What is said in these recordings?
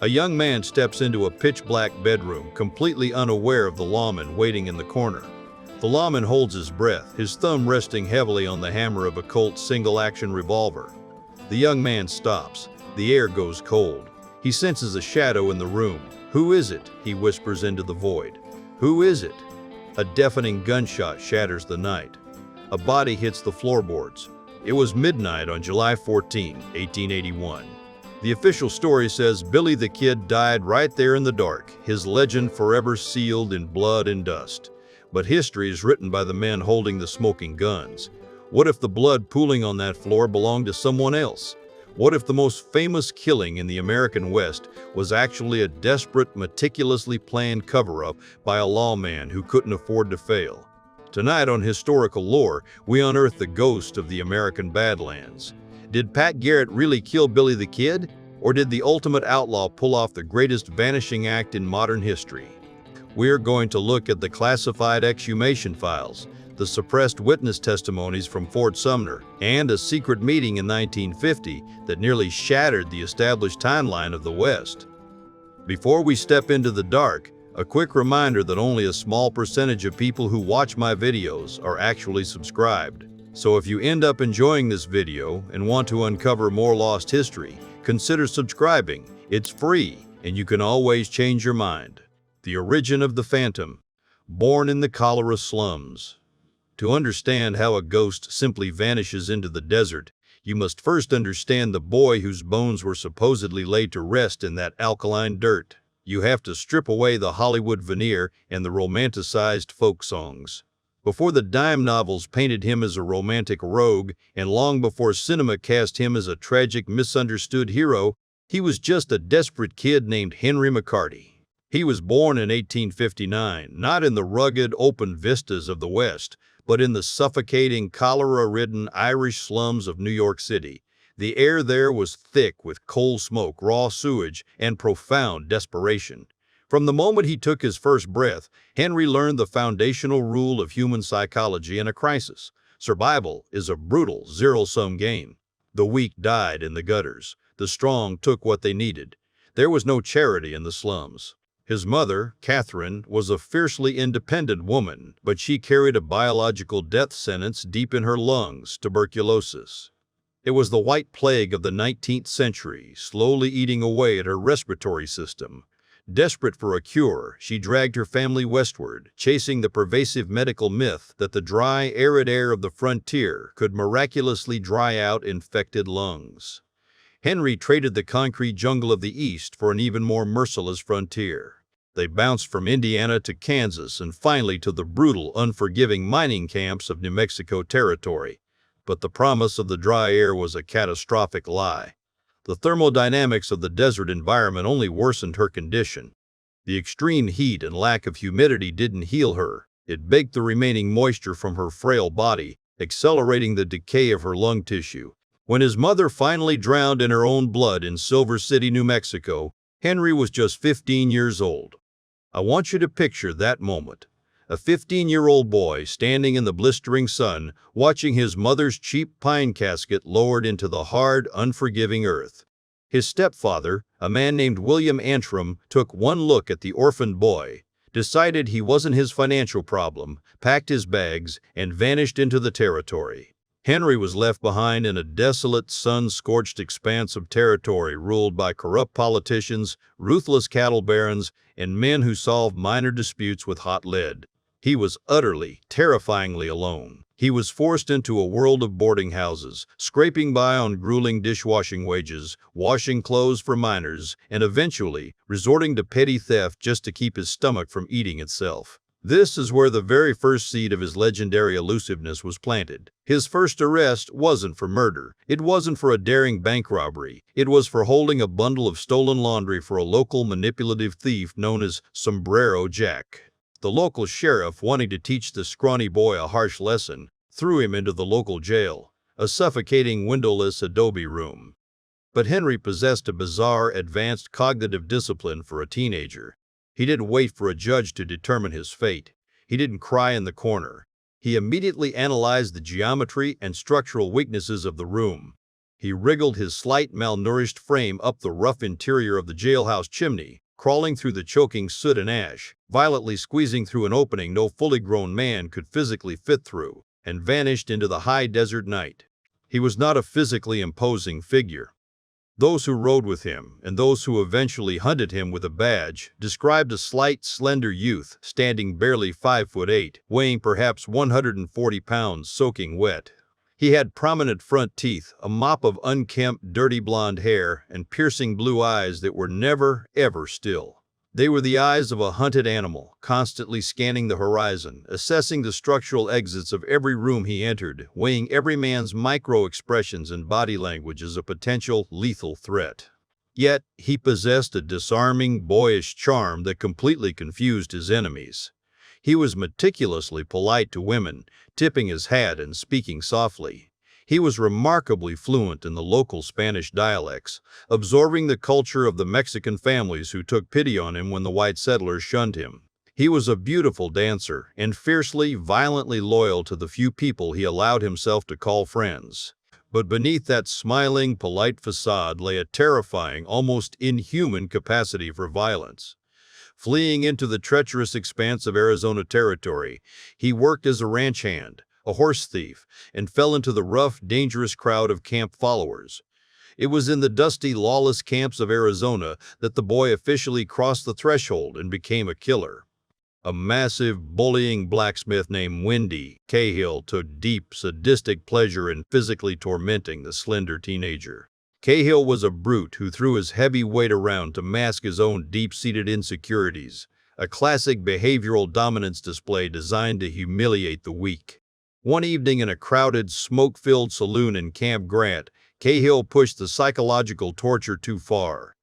A young man steps into a pitch-black bedroom, completely unaware of the lawman waiting in the corner. The lawman holds his breath, his thumb resting heavily on the hammer of a Colt single-action revolver. The young man stops. The air goes cold. He senses a shadow in the room. "Who is it?" he whispers into the void. "Who is it?" A deafening gunshot shatters the night. A body hits the floorboards. It was midnight on July 14, 1881. The official story says Billy the Kid died right there in the dark, his legend forever sealed in blood and dust. But history is written by the men holding the smoking guns. What if the blood pooling on that floor belonged to someone else? What if the most famous killing in the American West was actually a desperate, meticulously planned cover-up by a lawman who couldn't afford to fail? Tonight on Historical Lore, we unearth the ghost of the American Badlands. Did Pat Garrett really kill Billy the Kid? Or did the ultimate outlaw pull off the greatest vanishing act in modern history? We're going to look at the classified exhumation files, the suppressed witness testimonies from Fort Sumner, and a secret meeting in 1950 that nearly shattered the established timeline of the West. Before we step into the dark, a quick reminder that only a small percentage of people who watch my videos are actually subscribed. So if you end up enjoying this video and want to uncover more lost history, consider subscribing. It's free, and you can always change your mind. The origin of the Phantom, born in the cholera slums. To understand how a ghost simply vanishes into the desert, you must first understand the boy whose bones were supposedly laid to rest in that alkaline dirt. You have to strip away the Hollywood veneer and the romanticized folk songs. Before the dime novels painted him as a romantic rogue, and long before cinema cast him as a tragic, misunderstood hero, he was just a desperate kid named Henry McCarty. He was born in 1859, not in the rugged, open vistas of the West, but in the suffocating, cholera-ridden Irish slums of New York City. The air there was thick with coal smoke, raw sewage, and profound desperation. From the moment he took his first breath, Henry learned the foundational rule of human psychology in a crisis. Survival is a brutal, zero-sum game. The weak died in the gutters. The strong took what they needed. There was no charity in the slums. His mother, Catherine, was a fiercely independent woman, but she carried a biological death sentence deep in her lungs, tuberculosis. It was the white plague of the 19th century, slowly eating away at her respiratory system. Desperate for a cure, she dragged her family westward, chasing the pervasive medical myth that the dry, arid air of the frontier could miraculously dry out infected lungs. Henry traded the concrete jungle of the East for an even more merciless frontier. They bounced from Indiana to Kansas and finally to the brutal, unforgiving mining camps of New Mexico territory. But the promise of the dry air was a catastrophic lie. The thermodynamics of the desert environment only worsened her condition. The extreme heat and lack of humidity didn't heal her. It baked the remaining moisture from her frail body, accelerating the decay of her lung tissue. When his mother finally drowned in her own blood in Silver City, New Mexico, Henry was just 15 years old. I want you to picture that moment. A 15-year-old boy standing in the blistering sun, watching his mother's cheap pine casket lowered into the hard, unforgiving earth. His stepfather, a man named William Antrim, took one look at the orphaned boy, decided he wasn't his financial problem, packed his bags, and vanished into the territory. Henry was left behind in a desolate, sun-scorched expanse of territory ruled by corrupt politicians, ruthless cattle barons, and men who solved minor disputes with hot lead. He was utterly, terrifyingly alone. He was forced into a world of boarding houses, scraping by on grueling dishwashing wages, washing clothes for miners, and eventually resorting to petty theft just to keep his stomach from eating itself. This is where the very first seed of his legendary elusiveness was planted. His first arrest wasn't for murder. It wasn't for a daring bank robbery. It was for holding a bundle of stolen laundry for a local manipulative thief known as Sombrero Jack. The local sheriff, wanting to teach the scrawny boy a harsh lesson, threw him into the local jail, a suffocating windowless adobe room. But Henry possessed a bizarre, advanced cognitive discipline for a teenager. He didn't wait for a judge to determine his fate. He didn't cry in the corner. He immediately analyzed the geometry and structural weaknesses of the room. He wriggled his slight, malnourished frame up the rough interior of the jailhouse chimney, crawling through the choking soot and ash, violently squeezing through an opening no fully grown man could physically fit through, and vanished into the high desert night. He was not a physically imposing figure. Those who rode with him, and those who eventually hunted him with a badge, described a slight, slender youth, standing barely 5'8", weighing perhaps 140 pounds, soaking wet. He had prominent front teeth, a mop of unkempt, dirty blonde hair, and piercing blue eyes that were never, ever still. They were the eyes of a hunted animal, constantly scanning the horizon, assessing the structural exits of every room he entered, weighing every man's micro-expressions and body language as a potential lethal threat. Yet, he possessed a disarming, boyish charm that completely confused his enemies. He was meticulously polite to women, tipping his hat and speaking softly. He was remarkably fluent in the local Spanish dialects, absorbing the culture of the Mexican families who took pity on him when the white settlers shunned him. He was a beautiful dancer and fiercely, violently loyal to the few people he allowed himself to call friends. But beneath that smiling, polite facade lay a terrifying, almost inhuman capacity for violence. Fleeing into the treacherous expanse of Arizona territory, he worked as a ranch hand, a horse thief, and fell into the rough, dangerous crowd of camp followers. It was in the dusty, lawless camps of Arizona that the boy officially crossed the threshold and became a killer. A massive, bullying blacksmith named Wendy Cahill took deep, sadistic pleasure in physically tormenting the slender teenager. Cahill was a brute who threw his heavy weight around to mask his own deep-seated insecurities, a classic behavioral dominance display designed to humiliate the weak. One evening in a crowded, smoke-filled saloon in Camp Grant, Cahill pushed the psychological torture too far.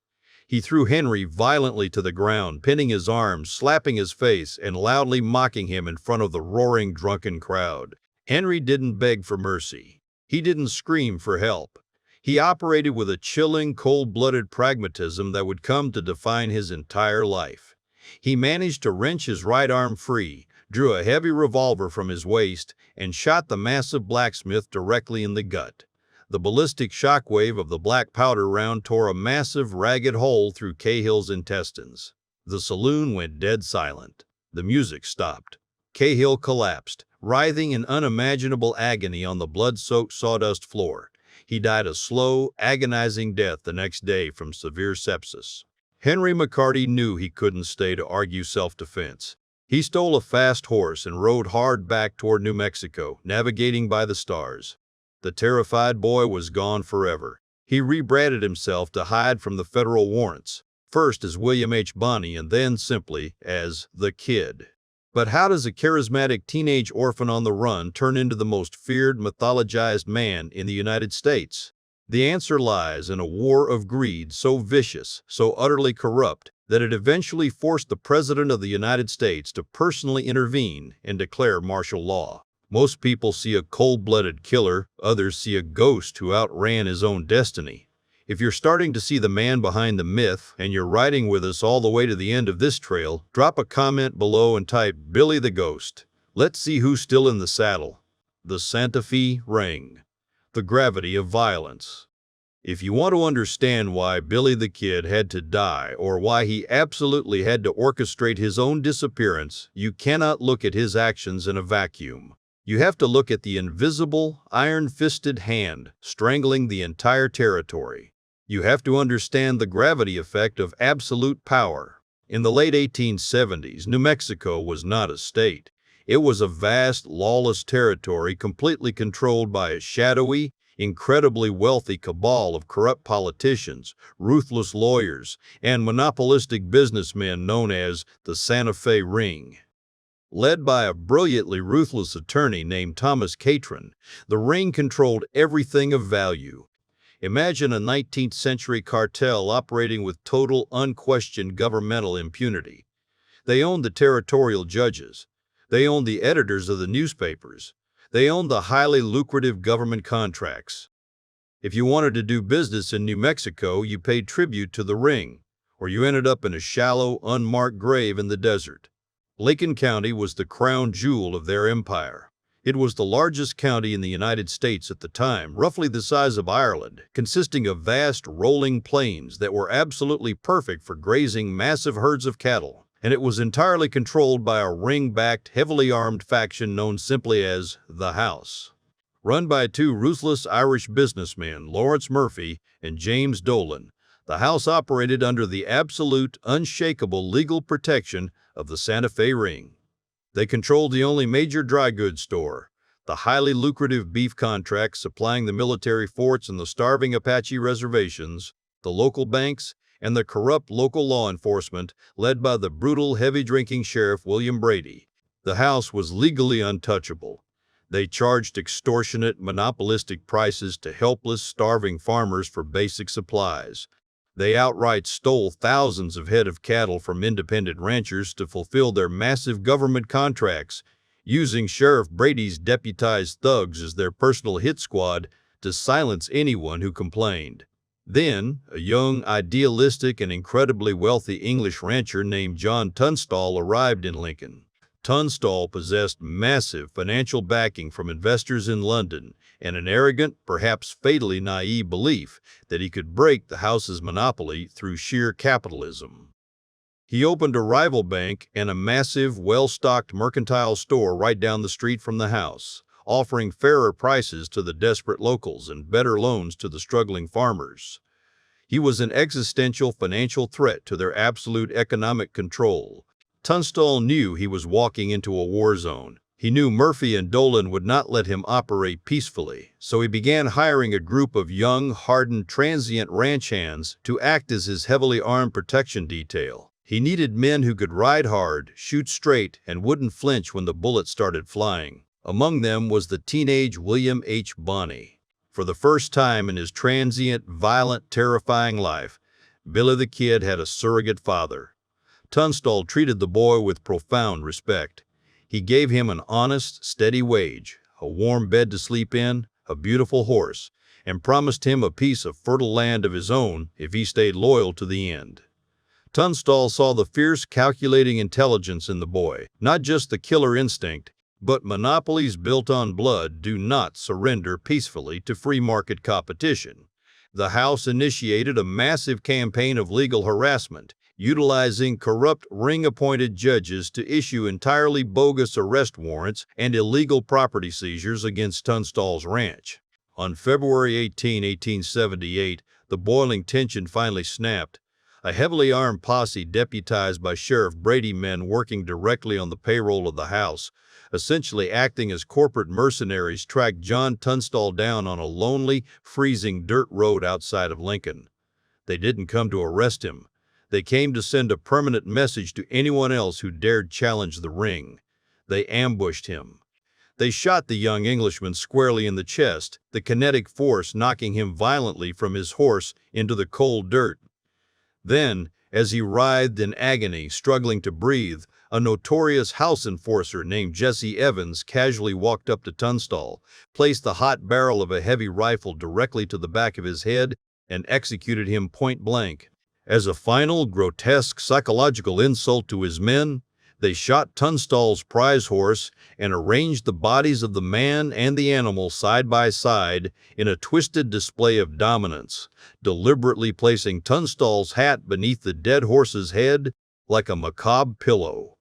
He threw Henry violently to the ground, pinning his arms, slapping his face, and loudly mocking him in front of the roaring, drunken crowd. Henry didn't beg for mercy. He didn't scream for help. He operated with a chilling, cold-blooded pragmatism that would come to define his entire life. He managed to wrench his right arm free, drew a heavy revolver from his waist, and shot the massive blacksmith directly in the gut. The ballistic shockwave of the black powder round tore a massive, ragged hole through Cahill's intestines. The saloon went dead silent. The music stopped. Cahill collapsed, writhing in unimaginable agony on the blood-soaked sawdust floor. He died a slow, agonizing death the next day from severe sepsis. Henry McCarty knew he couldn't stay to argue self-defense. He stole a fast horse and rode hard back toward New Mexico, navigating by the stars. The terrified boy was gone forever. He rebranded himself to hide from the federal warrants, first as William H. Bonney and then simply as the Kid. But how does a charismatic teenage orphan on the run turn into the most feared, mythologized man in the United States? The answer lies in a war of greed so vicious, so utterly corrupt, that it eventually forced the President of the United States to personally intervene and declare martial law. Most people see a cold-blooded killer, others see a ghost who outran his own destiny. If you're starting to see the man behind the myth and you're riding with us all the way to the end of this trail, drop a comment below and type Billy the Ghost. Let's see who's still in the saddle. The Santa Fe Ring. The gravity of violence. If you want to understand why Billy the Kid had to die or why he absolutely had to orchestrate his own disappearance, you cannot look at his actions in a vacuum. You have to look at the invisible, iron-fisted hand strangling the entire territory. You have to understand the gravity effect of absolute power. In the late 1870s, New Mexico was not a state. It was a vast, lawless territory completely controlled by a shadowy, incredibly wealthy cabal of corrupt politicians, ruthless lawyers, and monopolistic businessmen known as the Santa Fe Ring. Led by a brilliantly ruthless attorney named Thomas Catron, the ring controlled everything of value. Imagine a 19th-century cartel operating with total, unquestioned governmental impunity. They owned the territorial judges. They owned the editors of the newspapers. They owned the highly lucrative government contracts. If you wanted to do business in New Mexico, you paid tribute to the ring, or you ended up in a shallow, unmarked grave in the desert. Lincoln County was the crown jewel of their empire. It was the largest county in the United States at the time, roughly the size of Ireland, consisting of vast rolling plains that were absolutely perfect for grazing massive herds of cattle, and it was entirely controlled by a ring-backed, heavily armed faction known simply as the House. Run by two ruthless Irish businessmen, Lawrence Murphy and James Dolan, the House operated under the absolute, unshakable legal protection of the Santa Fe Ring. They controlled the only major dry goods store, the highly lucrative beef contracts supplying the military forts and the starving Apache reservations, the local banks, and the corrupt local law enforcement led by the brutal, heavy-drinking Sheriff William Brady. The House was legally untouchable. They charged extortionate, monopolistic prices to helpless, starving farmers for basic supplies. They outright stole thousands of head of cattle from independent ranchers to fulfill their massive government contracts, using Sheriff Brady's deputized thugs as their personal hit squad to silence anyone who complained. Then, a young, idealistic, and incredibly wealthy English rancher named John Tunstall arrived in Lincoln. Tunstall possessed massive financial backing from investors in London and an arrogant, perhaps fatally naive belief that he could break the House's monopoly through sheer capitalism. He opened a rival bank and a massive, well-stocked mercantile store right down the street from the House, offering fairer prices to the desperate locals and better loans to the struggling farmers. He was an existential financial threat to their absolute economic control. Tunstall knew he was walking into a war zone. He knew Murphy and Dolan would not let him operate peacefully, so he began hiring a group of young, hardened, transient ranch hands to act as his heavily armed protection detail. He needed men who could ride hard, shoot straight, and wouldn't flinch when the bullets started flying. Among them was the teenage William H. Bonney. For the first time in his transient, violent, terrifying life, Billy the Kid had a surrogate father. Tunstall treated the boy with profound respect. He gave him an honest, steady wage, a warm bed to sleep in, a beautiful horse, and promised him a piece of fertile land of his own if he stayed loyal to the end. Tunstall saw the fierce, calculating intelligence in the boy, not just the killer instinct, but monopolies built on blood do not surrender peacefully to free market competition. The House initiated a massive campaign of legal harassment, utilizing corrupt ring-appointed judges to issue entirely bogus arrest warrants and illegal property seizures against Tunstall's ranch. On February 18, 1878, the boiling tension finally snapped. A heavily armed posse deputized by Sheriff Brady, men working directly on the payroll of the House, essentially acting as corporate mercenaries, tracked John Tunstall down on a lonely, freezing dirt road outside of Lincoln. They didn't come to arrest him. They came to send a permanent message to anyone else who dared challenge the ring. They ambushed him. They shot the young Englishman squarely in the chest, the kinetic force knocking him violently from his horse into the cold dirt. Then, as he writhed in agony, struggling to breathe, a notorious house enforcer named Jesse Evans casually walked up to Tunstall, placed the hot barrel of a heavy rifle directly to the back of his head, and executed him point blank. As a final, grotesque psychological insult to his men, they shot Tunstall's prize horse and arranged the bodies of the man and the animal side by side in a twisted display of dominance, deliberately placing Tunstall's hat beneath the dead horse's head like a macabre pillow.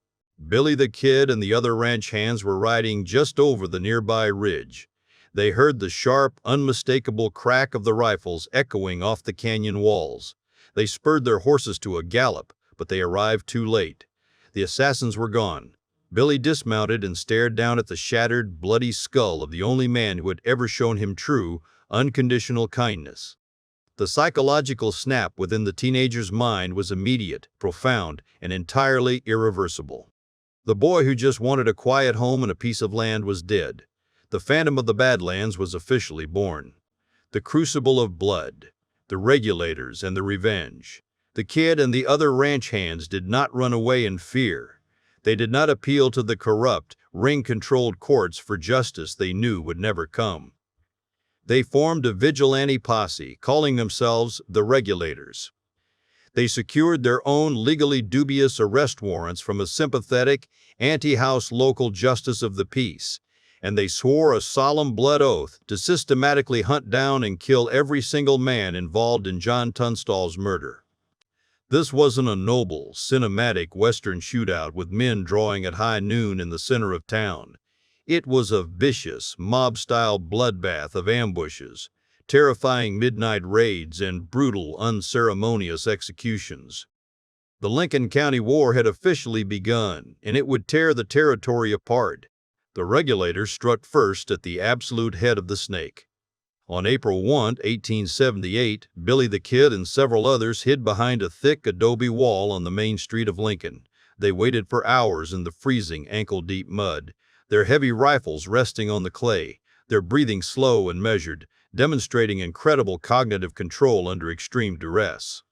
Billy the Kid and the other ranch hands were riding just over the nearby ridge. They heard the sharp, unmistakable crack of the rifles echoing off the canyon walls. They spurred their horses to a gallop, but they arrived too late. The assassins were gone. Billy dismounted and stared down at the shattered, bloody skull of the only man who had ever shown him true, unconditional kindness. The psychological snap within the teenager's mind was immediate, profound, and entirely irreversible. The boy who just wanted a quiet home and a piece of land was dead. The Phantom of the Badlands was officially born. The Crucible of Blood, the Regulators, and the Revenge. The Kid and the other ranch hands did not run away in fear. They did not appeal to the corrupt, ring-controlled courts for justice they knew would never come. They formed a vigilante posse, calling themselves the Regulators. They secured their own legally dubious arrest warrants from a sympathetic, anti-House local justice of the peace, and they swore a solemn blood oath to systematically hunt down and kill every single man involved in John Tunstall's murder. This wasn't a noble, cinematic Western shootout with men drawing at high noon in the center of town. It was a vicious, mob-style bloodbath of ambushes, terrifying midnight raids, and brutal, unceremonious executions. The Lincoln County War had officially begun, and it would tear the territory apart. The regulators struck first at the absolute head of the snake. On April 1, 1878, Billy the Kid and several others hid behind a thick adobe wall on the main street of Lincoln. They waited for hours in the freezing, ankle-deep mud, their heavy rifles resting on the clay, their breathing slow and measured, demonstrating incredible cognitive control under extreme duress.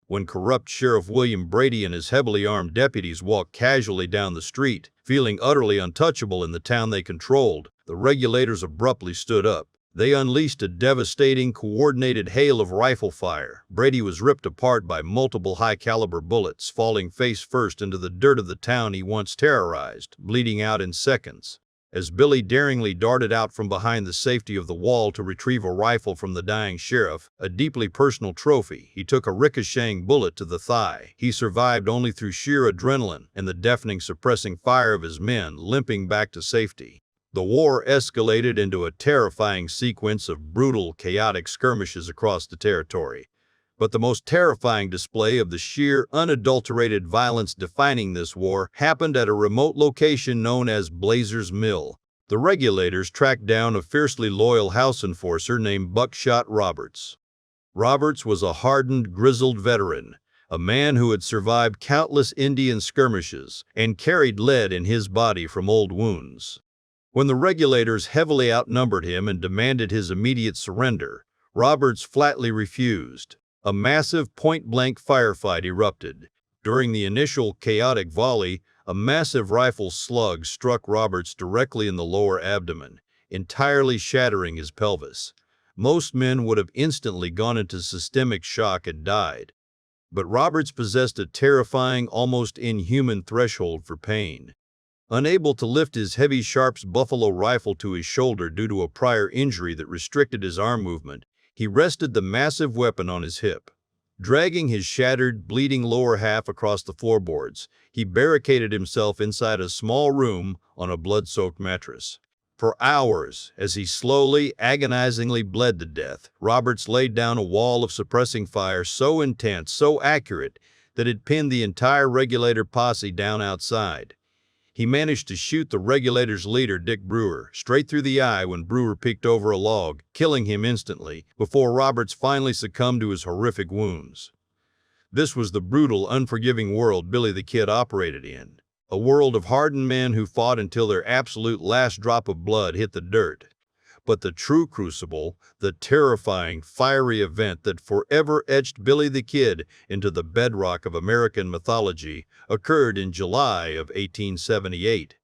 When corrupt Sheriff William Brady and his heavily armed deputies walked casually down the street, feeling utterly untouchable in the town they controlled, the regulators abruptly stood up. They unleashed a devastating, coordinated hail of rifle fire. Brady was ripped apart by multiple high-caliber bullets, falling face first into the dirt of the town he once terrorized, bleeding out in seconds. As Billy daringly darted out from behind the safety of the wall to retrieve a rifle from the dying sheriff, a deeply personal trophy, he took a ricocheting bullet to the thigh. He survived only through sheer adrenaline and the deafening, suppressing fire of his men, limping back to safety. The war escalated into a terrifying sequence of brutal, chaotic skirmishes across the territory. But the most terrifying display of the sheer, unadulterated violence defining this war happened at a remote location known as Blazer's Mill. The regulators tracked down a fiercely loyal house enforcer named Buckshot Roberts. Roberts was a hardened, grizzled veteran, a man who had survived countless Indian skirmishes and carried lead in his body from old wounds. When the regulators heavily outnumbered him and demanded his immediate surrender, Roberts flatly refused. A massive point-blank firefight erupted. During the initial chaotic volley, a massive rifle slug struck Roberts directly in the lower abdomen, entirely shattering his pelvis. Most men would have instantly gone into systemic shock and died. But Roberts possessed a terrifying, almost inhuman threshold for pain. Unable to lift his heavy Sharps buffalo rifle to his shoulder due to a prior injury that restricted his arm movement, he rested the massive weapon on his hip. Dragging his shattered, bleeding lower half across the floorboards, he barricaded himself inside a small room on a blood-soaked mattress. For hours, as he slowly, agonizingly bled to death, Roberts laid down a wall of suppressing fire so intense, so accurate, that it pinned the entire regulator posse down outside. He managed to shoot the regulators' leader, Dick Brewer, straight through the eye when Brewer peeked over a log, killing him instantly, before Roberts finally succumbed to his horrific wounds. This was the brutal, unforgiving world Billy the Kid operated in. A world of hardened men who fought until their absolute last drop of blood hit the dirt. But the true crucible, the terrifying, fiery event that forever etched Billy the Kid into the bedrock of American mythology, occurred in July of 1878.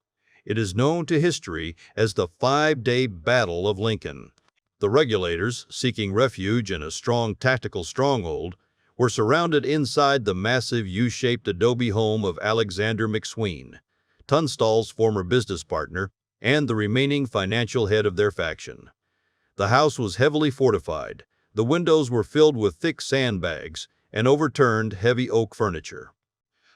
It is known to history as the 5-day Battle of Lincoln. The regulators, seeking refuge in a strong tactical stronghold, were surrounded inside the massive U-shaped adobe home of Alexander McSween, Tunstall's former business partner, and the remaining financial head of their faction. The house was heavily fortified. The windows were filled with thick sandbags and overturned heavy oak furniture.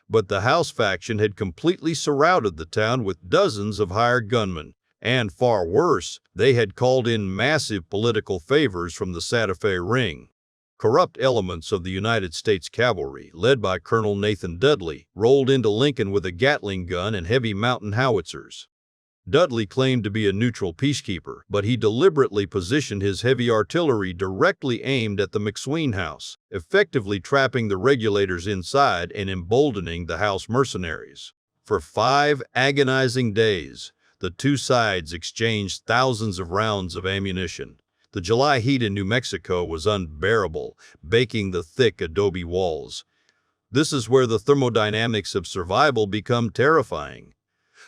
But the house faction had completely surrounded the town with dozens of hired gunmen, and far worse, they had called in massive political favors from the Santa Fe Ring. Corrupt elements of the United States Cavalry, led by Colonel Nathan Dudley, rolled into Lincoln with a Gatling gun and heavy mountain howitzers. Dudley claimed to be a neutral peacekeeper, but he deliberately positioned his heavy artillery directly aimed at the McSween house, effectively trapping the regulators inside and emboldening the house mercenaries. For 5 agonizing days, the two sides exchanged thousands of rounds of ammunition. The July heat in New Mexico was unbearable, baking the thick adobe walls. This is where the thermodynamics of survival become terrifying.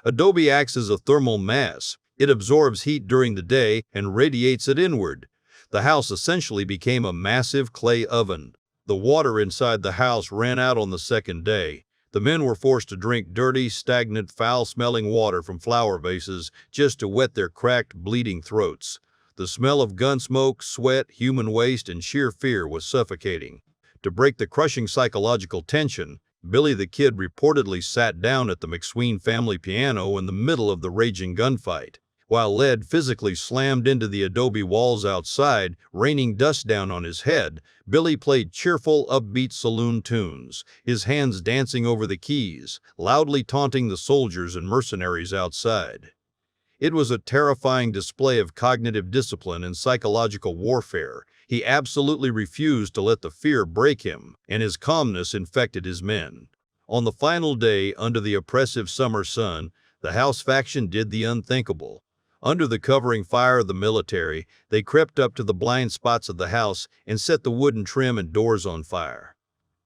Adobe acts as a thermal mass. It absorbs heat during the day and radiates it inward. The house essentially became a massive clay oven. The water inside the house ran out on the second day. The men were forced to drink dirty, stagnant, foul-smelling water from flower vases just to wet their cracked, bleeding throats. The smell of gun smoke, sweat, human waste, and sheer fear was suffocating. To break the crushing psychological tension, Billy the Kid reportedly sat down at the McSween family piano in the middle of the raging gunfight. While lead physically slammed into the adobe walls outside, raining dust down on his head, Billy played cheerful, upbeat saloon tunes, his hands dancing over the keys, loudly taunting the soldiers and mercenaries outside. It was a terrifying display of cognitive discipline and psychological warfare. He absolutely refused to let the fear break him, and his calmness infected his men. On the final day, under the oppressive summer sun, the House faction did the unthinkable. Under the covering fire of the military, they crept up to the blind spots of the house and set the wooden trim and doors on fire.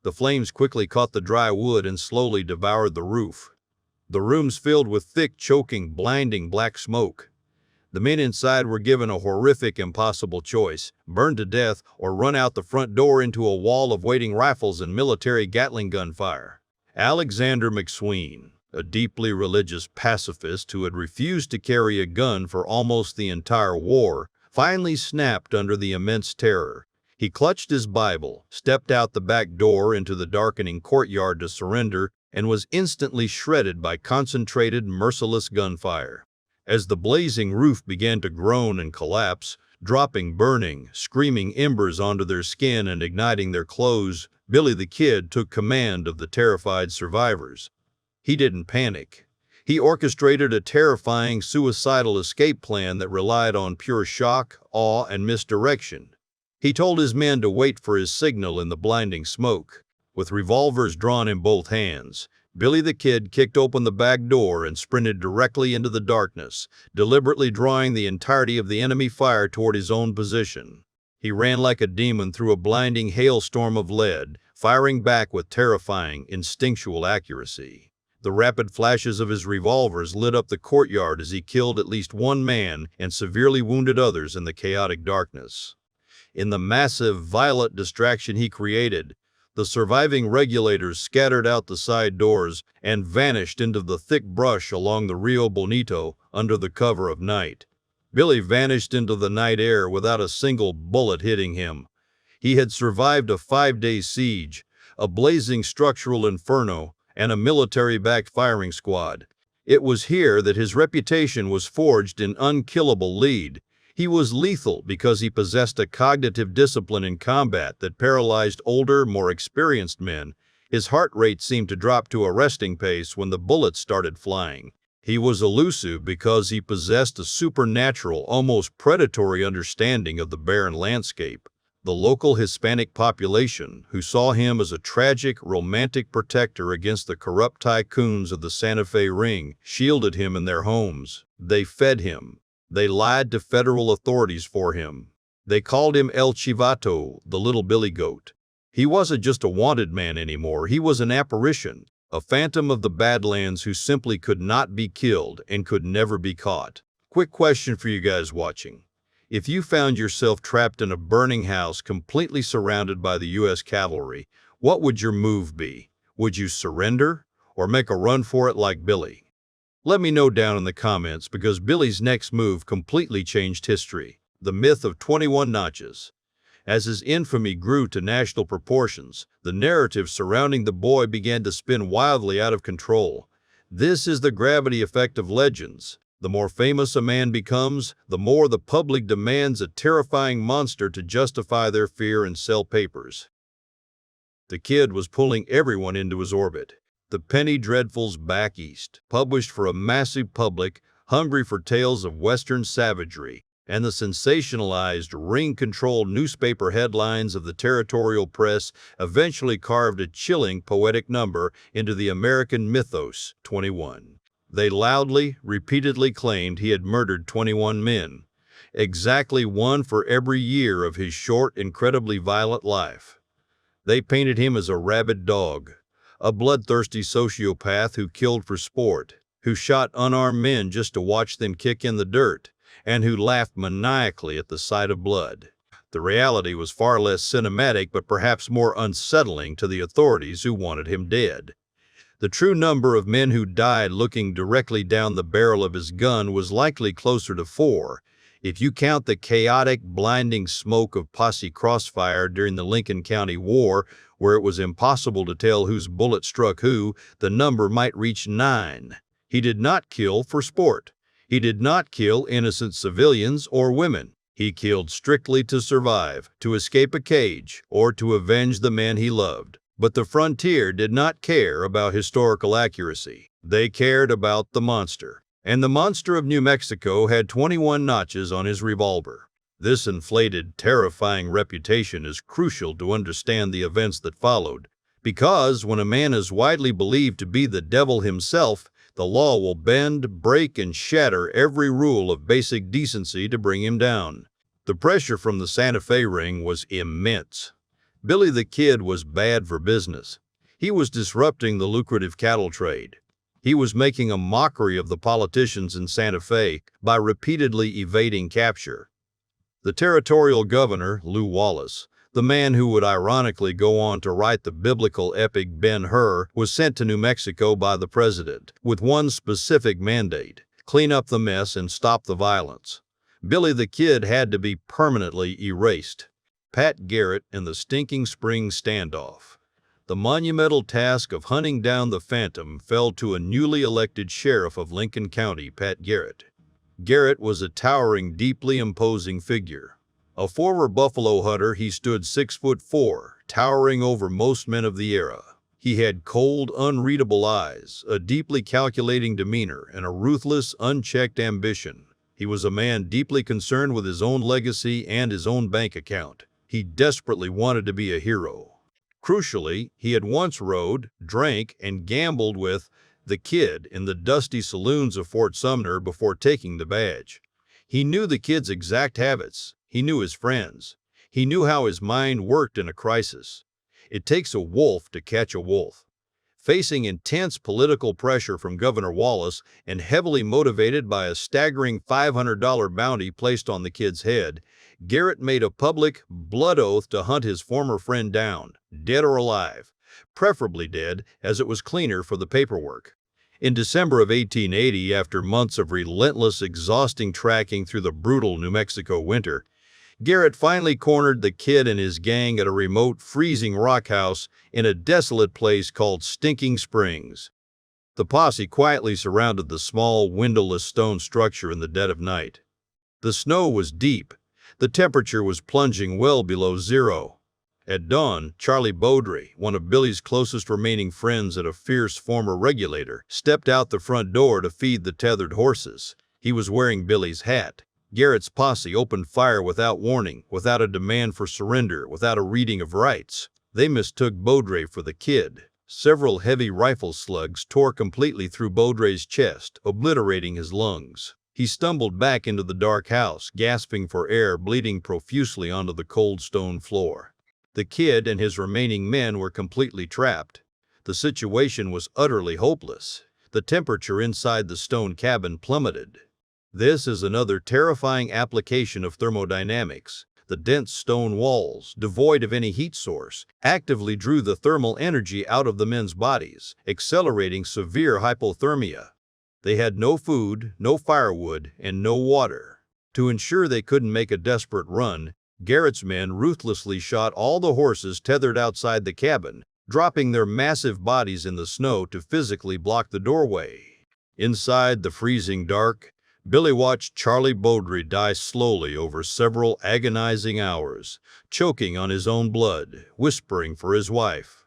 The flames quickly caught the dry wood and slowly devoured the roof. The rooms filled with thick, choking, blinding black smoke. The men inside were given a horrific, impossible choice: burn to death or run out the front door into a wall of waiting rifles and military Gatling gun fire. Alexander McSween, a deeply religious pacifist who had refused to carry a gun for almost the entire war, finally snapped under the immense terror. He clutched his Bible, stepped out the back door into the darkening courtyard to surrender, and was instantly shredded by concentrated, merciless gunfire. As the blazing roof began to groan and collapse, dropping burning, screaming embers onto their skin and igniting their clothes, Billy the Kid took command of the terrified survivors. He didn't panic. He orchestrated a terrifying, suicidal escape plan that relied on pure shock, awe, and misdirection. He told his men to wait for his signal in the blinding smoke. With revolvers drawn in both hands, Billy the Kid kicked open the back door and sprinted directly into the darkness, deliberately drawing the entirety of the enemy fire toward his own position. He ran like a demon through a blinding hailstorm of lead, firing back with terrifying, instinctual accuracy. The rapid flashes of his revolvers lit up the courtyard as he killed at least one man and severely wounded others in the chaotic darkness. In the massive, violent distraction he created, the surviving regulators scattered out the side doors and vanished into the thick brush along the Rio Bonito under the cover of night. Billy vanished into the night air without a single bullet hitting him. He had survived a 5-day siege, a blazing structural inferno, and a military-backed firing squad. It was here that his reputation was forged in unkillable lead. He was lethal because he possessed a cognitive discipline in combat that paralyzed older, more experienced men. His heart rate seemed to drop to a resting pace when the bullets started flying. He was elusive because he possessed a supernatural, almost predatory understanding of the barren landscape. The local Hispanic population, who saw him as a tragic, romantic protector against the corrupt tycoons of the Santa Fe Ring, shielded him in their homes. They fed him. They lied to federal authorities for him. They called him El Chivato, the little billy goat. He wasn't just a wanted man anymore. He was an apparition, a phantom of the Badlands who simply could not be killed and could never be caught. Quick question for you guys watching. If you found yourself trapped in a burning house completely surrounded by the U.S. cavalry, what would your move be? Would you surrender or make a run for it like Billy? Let me know down in the comments, because Billy's next move completely changed history. The myth of 21 notches. As his infamy grew to national proportions, the narrative surrounding the boy began to spin wildly out of control. This is the gravity effect of legends. The more famous a man becomes, the more the public demands a terrifying monster to justify their fear and sell papers. The Kid was pulling everyone into his orbit. The Penny Dreadfuls Back East, published for a massive public hungry for tales of Western savagery, and the sensationalized, ring-controlled newspaper headlines of the territorial press eventually carved a chilling poetic number into the American mythos, 21. They loudly, repeatedly claimed he had murdered 21 men, exactly one for every year of his short, incredibly violent life. They painted him as a rabid dog, a bloodthirsty sociopath who killed for sport, who shot unarmed men just to watch them kick in the dirt, and who laughed maniacally at the sight of blood. The reality was far less cinematic, but perhaps more unsettling to the authorities who wanted him dead. The true number of men who died looking directly down the barrel of his gun was likely closer to 4, if you count the chaotic, blinding smoke of posse crossfire during the Lincoln County War, where it was impossible to tell whose bullet struck who. The number might reach 9. He did not kill for sport. He did not kill innocent civilians or women. He killed strictly to survive, to escape a cage, or to avenge the men he loved. But the frontier did not care about historical accuracy. They cared about the monster. And the monster of New Mexico had 21 notches on his revolver. This inflated, terrifying reputation is crucial to understand the events that followed, because when a man is widely believed to be the devil himself, the law will bend, break, and shatter every rule of basic decency to bring him down. The pressure from the Santa Fe ring was immense. Billy the Kid was bad for business. He was disrupting the lucrative cattle trade. He was making a mockery of the politicians in Santa Fe by repeatedly evading capture. The territorial governor, Lew Wallace, the man who would ironically go on to write the biblical epic Ben-Hur, was sent to New Mexico by the president with one specific mandate: clean up the mess and stop the violence. Billy the Kid had to be permanently erased. Pat Garrett and the Stinking Springs standoff. The monumental task of hunting down the Phantom fell to a newly elected sheriff of Lincoln County, Pat Garrett. Garrett was a towering, deeply imposing figure. A former buffalo hunter, he stood 6'4", towering over most men of the era. He had cold, unreadable eyes, a deeply calculating demeanor, and a ruthless, unchecked ambition. He was a man deeply concerned with his own legacy and his own bank account. He desperately wanted to be a hero. Crucially, he had once rode, drank, and gambled with the Kid in the dusty saloons of Fort Sumner before taking the badge. He knew the Kid's exact habits. He knew his friends. He knew how his mind worked in a crisis. It takes a wolf to catch a wolf. Facing intense political pressure from Governor Wallace and heavily motivated by a staggering $500 bounty placed on the Kid's head, Garrett made a public, blood oath to hunt his former friend down, dead or alive, preferably dead, as it was cleaner for the paperwork. In December of 1880, after months of relentless, exhausting tracking through the brutal New Mexico winter, Garrett finally cornered the Kid and his gang at a remote, freezing rock house in a desolate place called Stinking Springs. The posse quietly surrounded the small, windowless stone structure in the dead of night. The snow was deep. The temperature was plunging well below zero. At dawn, Charlie Beaudry, one of Billy's closest remaining friends and a fierce former regulator, stepped out the front door to feed the tethered horses. He was wearing Billy's hat. Garrett's posse opened fire without warning, without a demand for surrender, without a reading of rights. They mistook Beaudry for the Kid. Several heavy rifle slugs tore completely through Beaudry's chest, obliterating his lungs. He stumbled back into the dark house, gasping for air, bleeding profusely onto the cold stone floor. The Kid and his remaining men were completely trapped. The situation was utterly hopeless. The temperature inside the stone cabin plummeted. This is another terrifying application of thermodynamics. The dense stone walls, devoid of any heat source, actively drew the thermal energy out of the men's bodies, accelerating severe hypothermia. They had no food, no firewood, and no water. To ensure they couldn't make a desperate run, Garrett's men ruthlessly shot all the horses tethered outside the cabin, dropping their massive bodies in the snow to physically block the doorway. Inside the freezing dark, Billy watched Charlie Beaudry die slowly over several agonizing hours, choking on his own blood, whispering for his wife.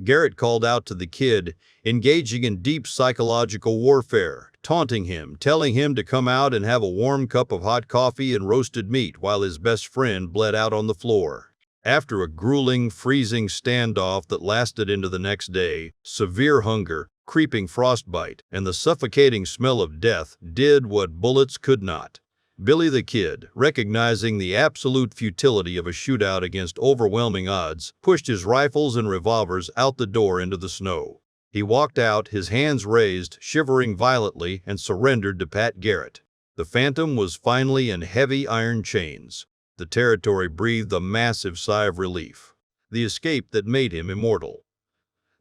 Garrett called out to the Kid, engaging in deep psychological warfare, taunting him, telling him to come out and have a warm cup of hot coffee and roasted meat while his best friend bled out on the floor. After a grueling, freezing standoff that lasted into the next day, severe hunger, creeping frostbite, and the suffocating smell of death did what bullets could not. Billy the Kid, recognizing the absolute futility of a shootout against overwhelming odds, pushed his rifles and revolvers out the door into the snow. He walked out, his hands raised, shivering violently, and surrendered to Pat Garrett. The Phantom was finally in heavy iron chains. The territory breathed a massive sigh of relief. The escape that made him immortal.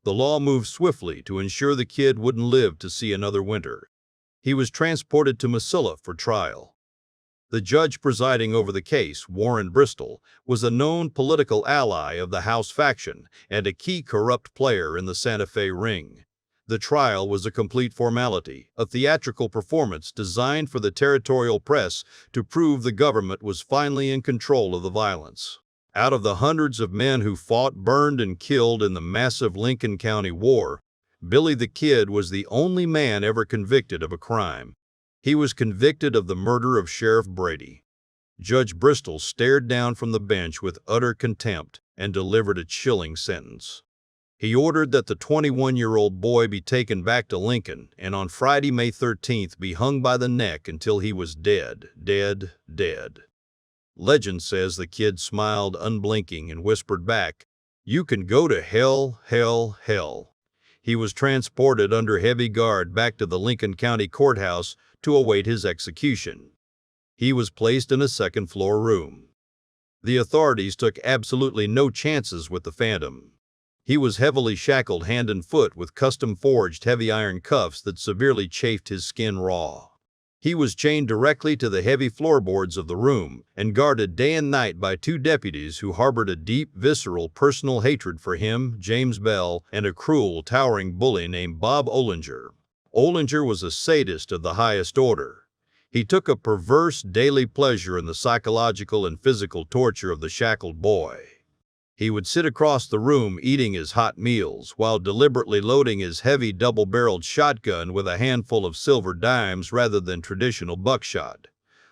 The law moved swiftly to ensure the kid wouldn't live to see another winter. He was transported to Missoula for trial. The judge presiding over the case, Warren Bristol, was a known political ally of the House faction and a key corrupt player in the Santa Fe ring. The trial was a complete formality, a theatrical performance designed for the territorial press to prove the government was finally in control of the violence. Out of the hundreds of men who fought, burned, and killed in the massive Lincoln County War, Billy the Kid was the only man ever convicted of a crime. He was convicted of the murder of Sheriff Brady. Judge Bristol stared down from the bench with utter contempt and delivered a chilling sentence. He ordered that the 21-year-old boy be taken back to Lincoln and on Friday, May 13th, be hung by the neck until he was dead. Legend says the kid smiled unblinking and whispered back, "You can go to hell, hell, hell." He was transported under heavy guard back to the Lincoln County Courthouse to await his execution. He was placed in a second-floor room. The authorities took absolutely no chances with the Phantom. He was heavily shackled hand and foot with custom-forged heavy iron cuffs that severely chafed his skin raw. He was chained directly to the heavy floorboards of the room and guarded day and night by two deputies who harbored a deep, visceral personal hatred for him, James Bell, and a cruel, towering bully named Bob Olinger. Olinger was a sadist of the highest order. He took a perverse daily pleasure in the psychological and physical torture of the shackled boy. He would sit across the room eating his hot meals while deliberately loading his heavy double-barreled shotgun with a handful of silver dimes rather than traditional buckshot,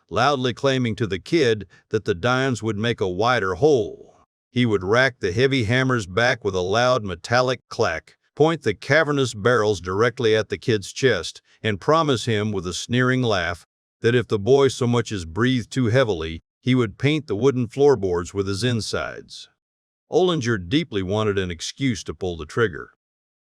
loudly claiming to the kid that the dimes would make a wider hole. He would rack the heavy hammers back with a loud metallic clack, point the cavernous barrels directly at the kid's chest, and promise him with a sneering laugh that if the boy so much as breathed too heavily, he would paint the wooden floorboards with his insides. Olinger deeply wanted an excuse to pull the trigger.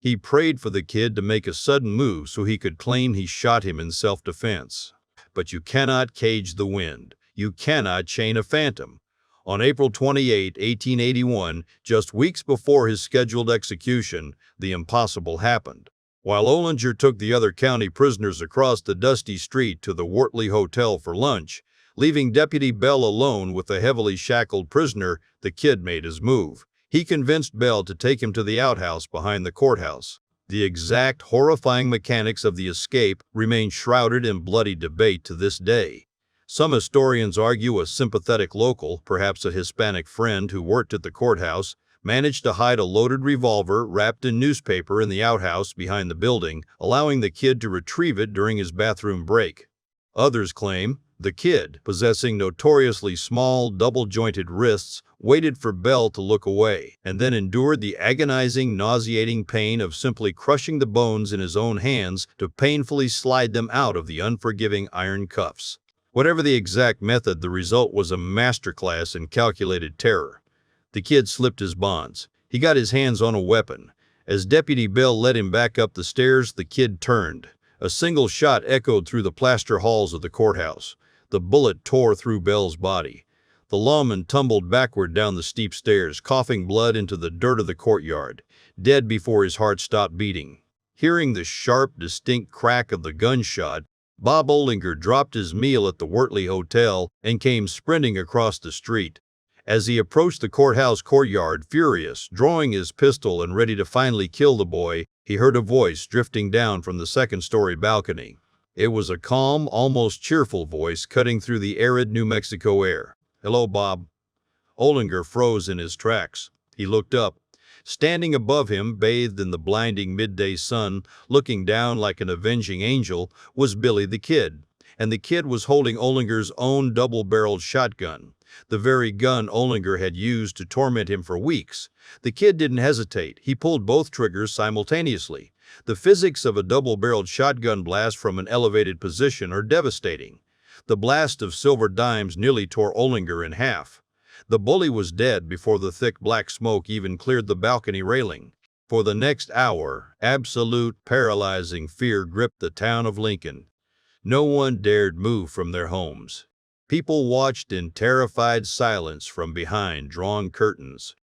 He prayed for the kid to make a sudden move so he could claim he shot him in self-defense. But you cannot cage the wind. You cannot chain a phantom. On April 28, 1881, just weeks before his scheduled execution, the impossible happened. While Olinger took the other county prisoners across the dusty street to the Wortley Hotel for lunch, leaving Deputy Bell alone with the heavily shackled prisoner, the kid made his move. He convinced Bell to take him to the outhouse behind the courthouse. The exact horrifying mechanics of the escape remain shrouded in bloody debate to this day. Some historians argue a sympathetic local, perhaps a Hispanic friend who worked at the courthouse, managed to hide a loaded revolver wrapped in newspaper in the outhouse behind the building, allowing the kid to retrieve it during his bathroom break. Others claim the kid, possessing notoriously small, double-jointed wrists, waited for Bell to look away, and then endured the agonizing, nauseating pain of simply crushing the bones in his own hands to painfully slide them out of the unforgiving iron cuffs. Whatever the exact method, the result was a masterclass in calculated terror. The kid slipped his bonds. He got his hands on a weapon. As Deputy Bell led him back up the stairs, the kid turned. A single shot echoed through the plaster halls of the courthouse. The bullet tore through Bell's body. The lawman tumbled backward down the steep stairs, coughing blood into the dirt of the courtyard, dead before his heart stopped beating. Hearing the sharp, distinct crack of the gunshot, Bob Olinger dropped his meal at the Wortley Hotel and came sprinting across the street. As he approached the courthouse courtyard, furious, drawing his pistol and ready to finally kill the boy, he heard a voice drifting down from the second-story balcony. It was a calm, almost cheerful voice cutting through the arid New Mexico air. "Hello, Bob." Olinger froze in his tracks. He looked up. Standing above him, bathed in the blinding midday sun, looking down like an avenging angel, was Billy the Kid. And the kid was holding Olinger's own double-barreled shotgun, the very gun Olinger had used to torment him for weeks. The kid didn't hesitate. He pulled both triggers simultaneously. The physics of a double-barreled shotgun blast from an elevated position are devastating. The blast of silver dimes nearly tore Olinger in half. The bully was dead before the thick black smoke even cleared the balcony railing. For the next hour, absolute, paralyzing fear gripped the town of Lincoln. No one dared move from their homes. People watched in terrified silence from behind drawn curtains.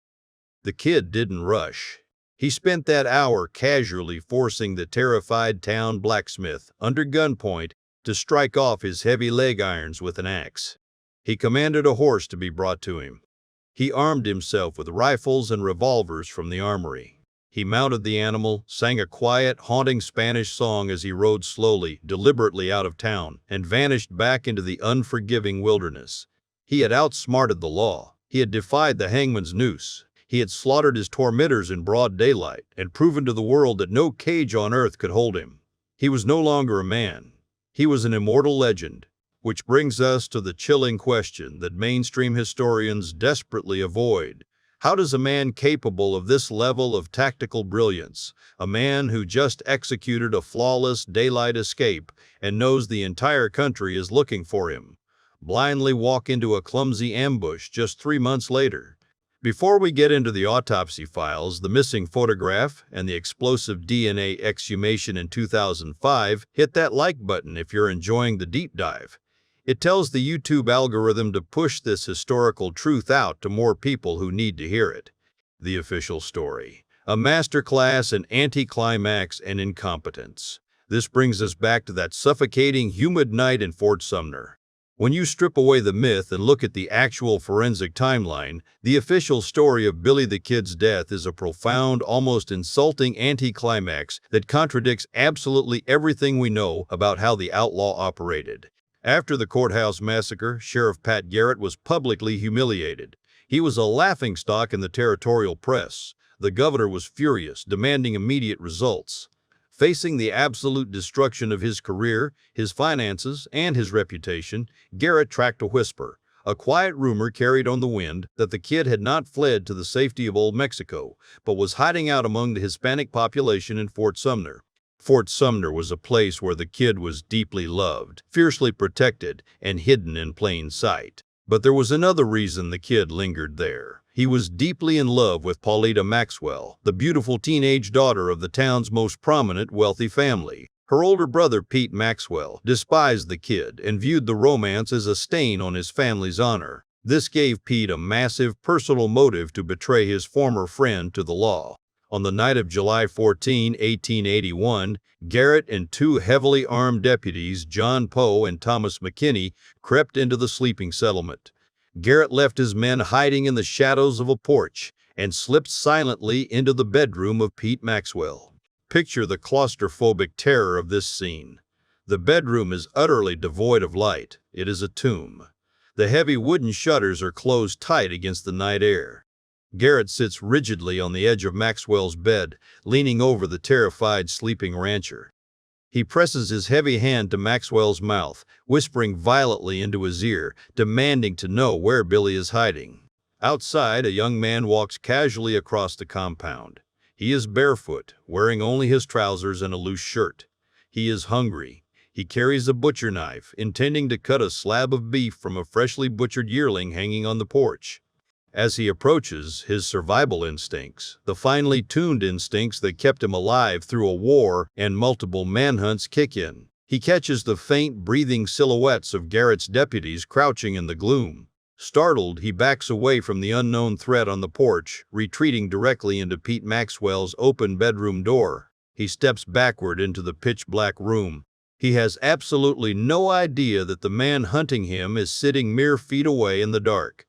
The kid didn't rush. He spent that hour casually forcing the terrified town blacksmith, under gunpoint, to strike off his heavy leg irons with an axe. He commanded a horse to be brought to him. He armed himself with rifles and revolvers from the armory. He mounted the animal, sang a quiet, haunting Spanish song as he rode slowly, deliberately out of town, and vanished back into the unforgiving wilderness. He had outsmarted the law. He had defied the hangman's noose. He had slaughtered his tormentors in broad daylight and proven to the world that no cage on earth could hold him. He was no longer a man. He was an immortal legend. Which brings us to the chilling question that mainstream historians desperately avoid. How does a man capable of this level of tactical brilliance, a man who just executed a flawless daylight escape and knows the entire country is looking for him, blindly walk into a clumsy ambush just 3 months later? Before we get into the autopsy files, the missing photograph, and the explosive DNA exhumation in 2005, hit that like button if you're enjoying the deep dive. It tells the YouTube algorithm to push this historical truth out to more people who need to hear it. The official story. A masterclass in anticlimax and incompetence. This brings us back to that suffocating, humid night in Fort Sumner. When you strip away the myth and look at the actual forensic timeline, the official story of Billy the Kid's death is a profound, almost insulting anticlimax that contradicts absolutely everything we know about how the outlaw operated. After the courthouse massacre, Sheriff Pat Garrett was publicly humiliated. He was a laughingstock in the territorial press. The governor was furious, demanding immediate results. Facing the absolute destruction of his career, his finances, and his reputation, Garrett tracked a whisper, a quiet rumor carried on the wind, that the kid had not fled to the safety of Old Mexico, but was hiding out among the Hispanic population in Fort Sumner. Fort Sumner was a place where the kid was deeply loved, fiercely protected, and hidden in plain sight. But there was another reason the kid lingered there. He was deeply in love with Paulita Maxwell, the beautiful teenage daughter of the town's most prominent wealthy family. Her older brother, Pete Maxwell, despised the kid and viewed the romance as a stain on his family's honor. This gave Pete a massive personal motive to betray his former friend to the law. On the night of July 14, 1881, Garrett and two heavily armed deputies, John Poe and Thomas McKinney, crept into the sleeping settlement. Garrett left his men hiding in the shadows of a porch and slipped silently into the bedroom of Pete Maxwell. Picture the claustrophobic terror of this scene. The bedroom is utterly devoid of light. It is a tomb. The heavy wooden shutters are closed tight against the night air. Garrett sits rigidly on the edge of Maxwell's bed, leaning over the terrified sleeping rancher. He presses his heavy hand to Maxwell's mouth, whispering violently into his ear, demanding to know where Billy is hiding. Outside, a young man walks casually across the compound. He is barefoot, wearing only his trousers and a loose shirt. He is hungry. He carries a butcher knife, intending to cut a slab of beef from a freshly butchered yearling hanging on the porch. As he approaches, his survival instincts, the finely tuned instincts that kept him alive through a war and multiple manhunts, kick in. He catches the faint, breathing silhouettes of Garrett's deputies crouching in the gloom. Startled, he backs away from the unknown threat on the porch, retreating directly into Pete Maxwell's open bedroom door. He steps backward into the pitch-black room. He has absolutely no idea that the man hunting him is sitting mere feet away in the dark.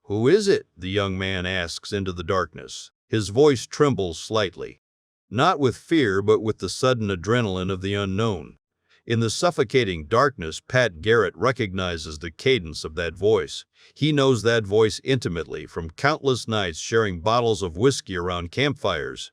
"Who is it?" the young man asks into the darkness. His voice trembles slightly. Not with fear, but with the sudden adrenaline of the unknown. In the suffocating darkness, Pat Garrett recognizes the cadence of that voice. He knows that voice intimately from countless nights sharing bottles of whiskey around campfires.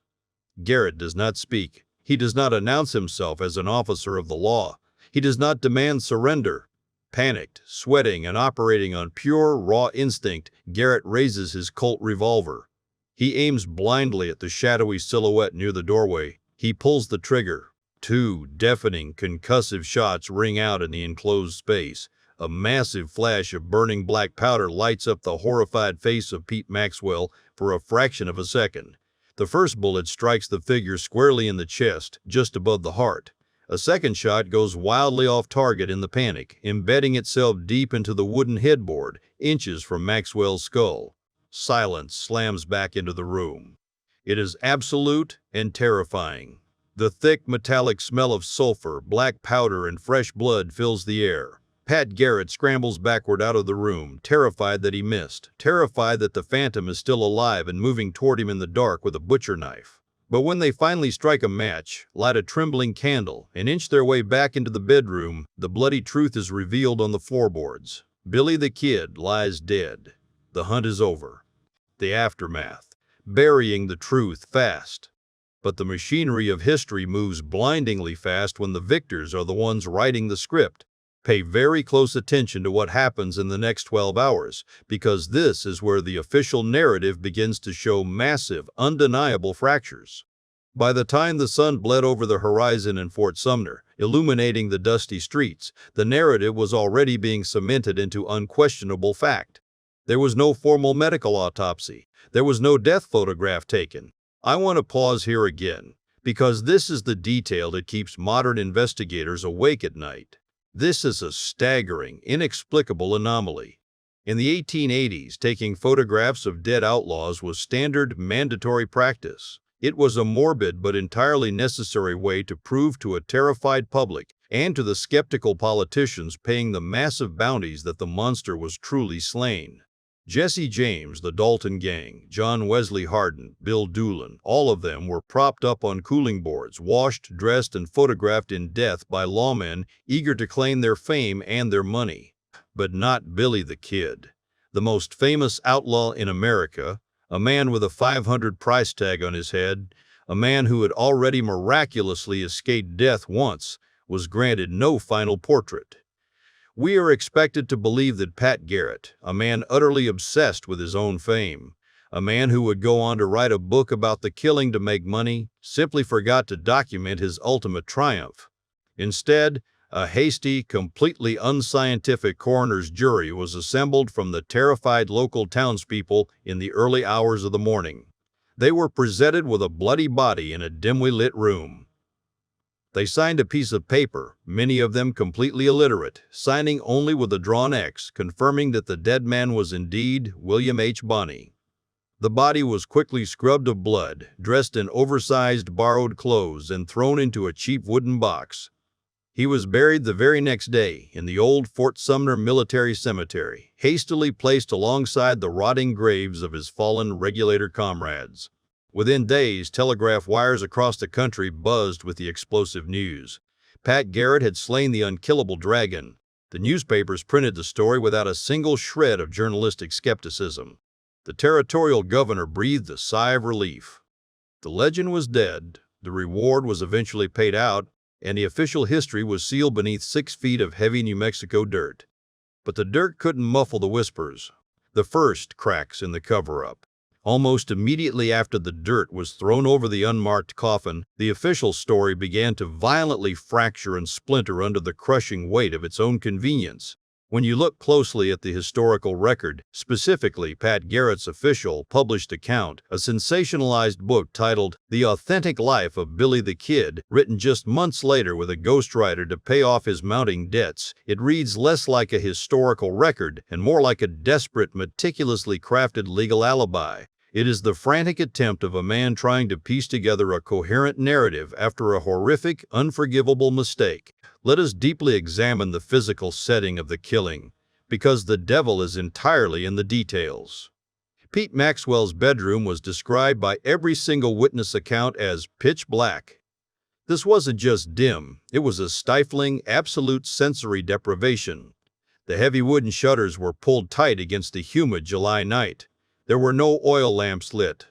Garrett does not speak. He does not announce himself as an officer of the law. He does not demand surrender. Panicked, sweating, and operating on pure, raw instinct, Garrett raises his Colt revolver. He aims blindly at the shadowy silhouette near the doorway. He pulls the trigger. 2 deafening, concussive shots ring out in the enclosed space. A massive flash of burning black powder lights up the horrified face of Pete Maxwell for a fraction of a second. The first bullet strikes the figure squarely in the chest, just above the heart. A second shot goes wildly off target in the panic, embedding itself deep into the wooden headboard, inches from Maxwell's skull. Silence slams back into the room. It is absolute and terrifying. The thick metallic smell of sulfur, black powder, and fresh blood fills the air. Pat Garrett scrambles backward out of the room, terrified that he missed, terrified that the phantom is still alive and moving toward him in the dark with a butcher knife. But when they finally strike a match, light a trembling candle, and inch their way back into the bedroom, the bloody truth is revealed on the floorboards. Billy the Kid lies dead. The hunt is over. The aftermath. Burying the truth fast. But the machinery of history moves blindingly fast when the victors are the ones writing the script. Pay very close attention to what happens in the next 12 hours, because this is where the official narrative begins to show massive, undeniable fractures. By the time the sun bled over the horizon in Fort Sumner, illuminating the dusty streets, the narrative was already being cemented into unquestionable fact. There was no formal medical autopsy. There was no death photograph taken. I want to pause here again, because this is the detail that keeps modern investigators awake at night. This is a staggering, inexplicable anomaly. In the 1880s, taking photographs of dead outlaws was standard, mandatory practice. It was a morbid but entirely necessary way to prove to a terrified public and to the skeptical politicians paying the massive bounties that the monster was truly slain. Jesse James, the Dalton Gang, John Wesley Hardin, Bill Doolin, all of them were propped up on cooling boards, washed, dressed, and photographed in death by lawmen eager to claim their fame and their money. But not Billy the Kid, the most famous outlaw in America, a man with a 500 price tag on his head, a man who had already miraculously escaped death once, was granted no final portrait. We are expected to believe that Pat Garrett, a man utterly obsessed with his own fame, a man who would go on to write a book about the killing to make money, simply forgot to document his ultimate triumph. Instead, a hasty, completely unscientific coroner's jury was assembled from the terrified local townspeople in the early hours of the morning. They were presented with a bloody body in a dimly lit room. They signed a piece of paper, many of them completely illiterate, signing only with a drawn X, confirming that the dead man was indeed William H. Bonney. The body was quickly scrubbed of blood, dressed in oversized borrowed clothes, and thrown into a cheap wooden box. He was buried the very next day in the old Fort Sumner Military Cemetery, hastily placed alongside the rotting graves of his fallen Regulator comrades. Within days, telegraph wires across the country buzzed with the explosive news. Pat Garrett had slain the unkillable dragon. The newspapers printed the story without a single shred of journalistic skepticism. The territorial governor breathed a sigh of relief. The legend was dead, the reward was eventually paid out, and the official history was sealed beneath 6 feet of heavy New Mexico dirt. But the dirt couldn't muffle the whispers, the first cracks in the cover-up. Almost immediately after the dirt was thrown over the unmarked coffin, the official story began to violently fracture and splinter under the crushing weight of its own convenience. When you look closely at the historical record, specifically Pat Garrett's official published account, a sensationalized book titled The Authentic Life of Billy the Kid, written just months later with a ghostwriter to pay off his mounting debts, it reads less like a historical record and more like a desperate, meticulously crafted legal alibi. It is the frantic attempt of a man trying to piece together a coherent narrative after a horrific, unforgivable mistake. Let us deeply examine the physical setting of the killing, because the devil is entirely in the details. Pete Maxwell's bedroom was described by every single witness account as pitch black. This wasn't just dim, it was a stifling, absolute sensory deprivation. The heavy wooden shutters were pulled tight against the humid July night. There were no oil lamps lit.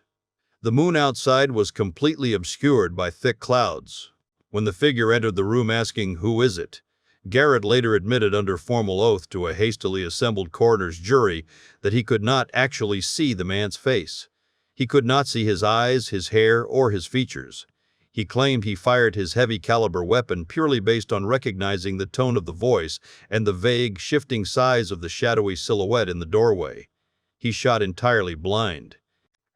The moon outside was completely obscured by thick clouds. When the figure entered the room asking, "Who is it?" Garrett later admitted under formal oath to a hastily assembled coroner's jury that he could not actually see the man's face. He could not see his eyes, his hair, or his features. He claimed he fired his heavy-caliber weapon purely based on recognizing the tone of the voice and the vague, shifting size of the shadowy silhouette in the doorway. He shot entirely blind.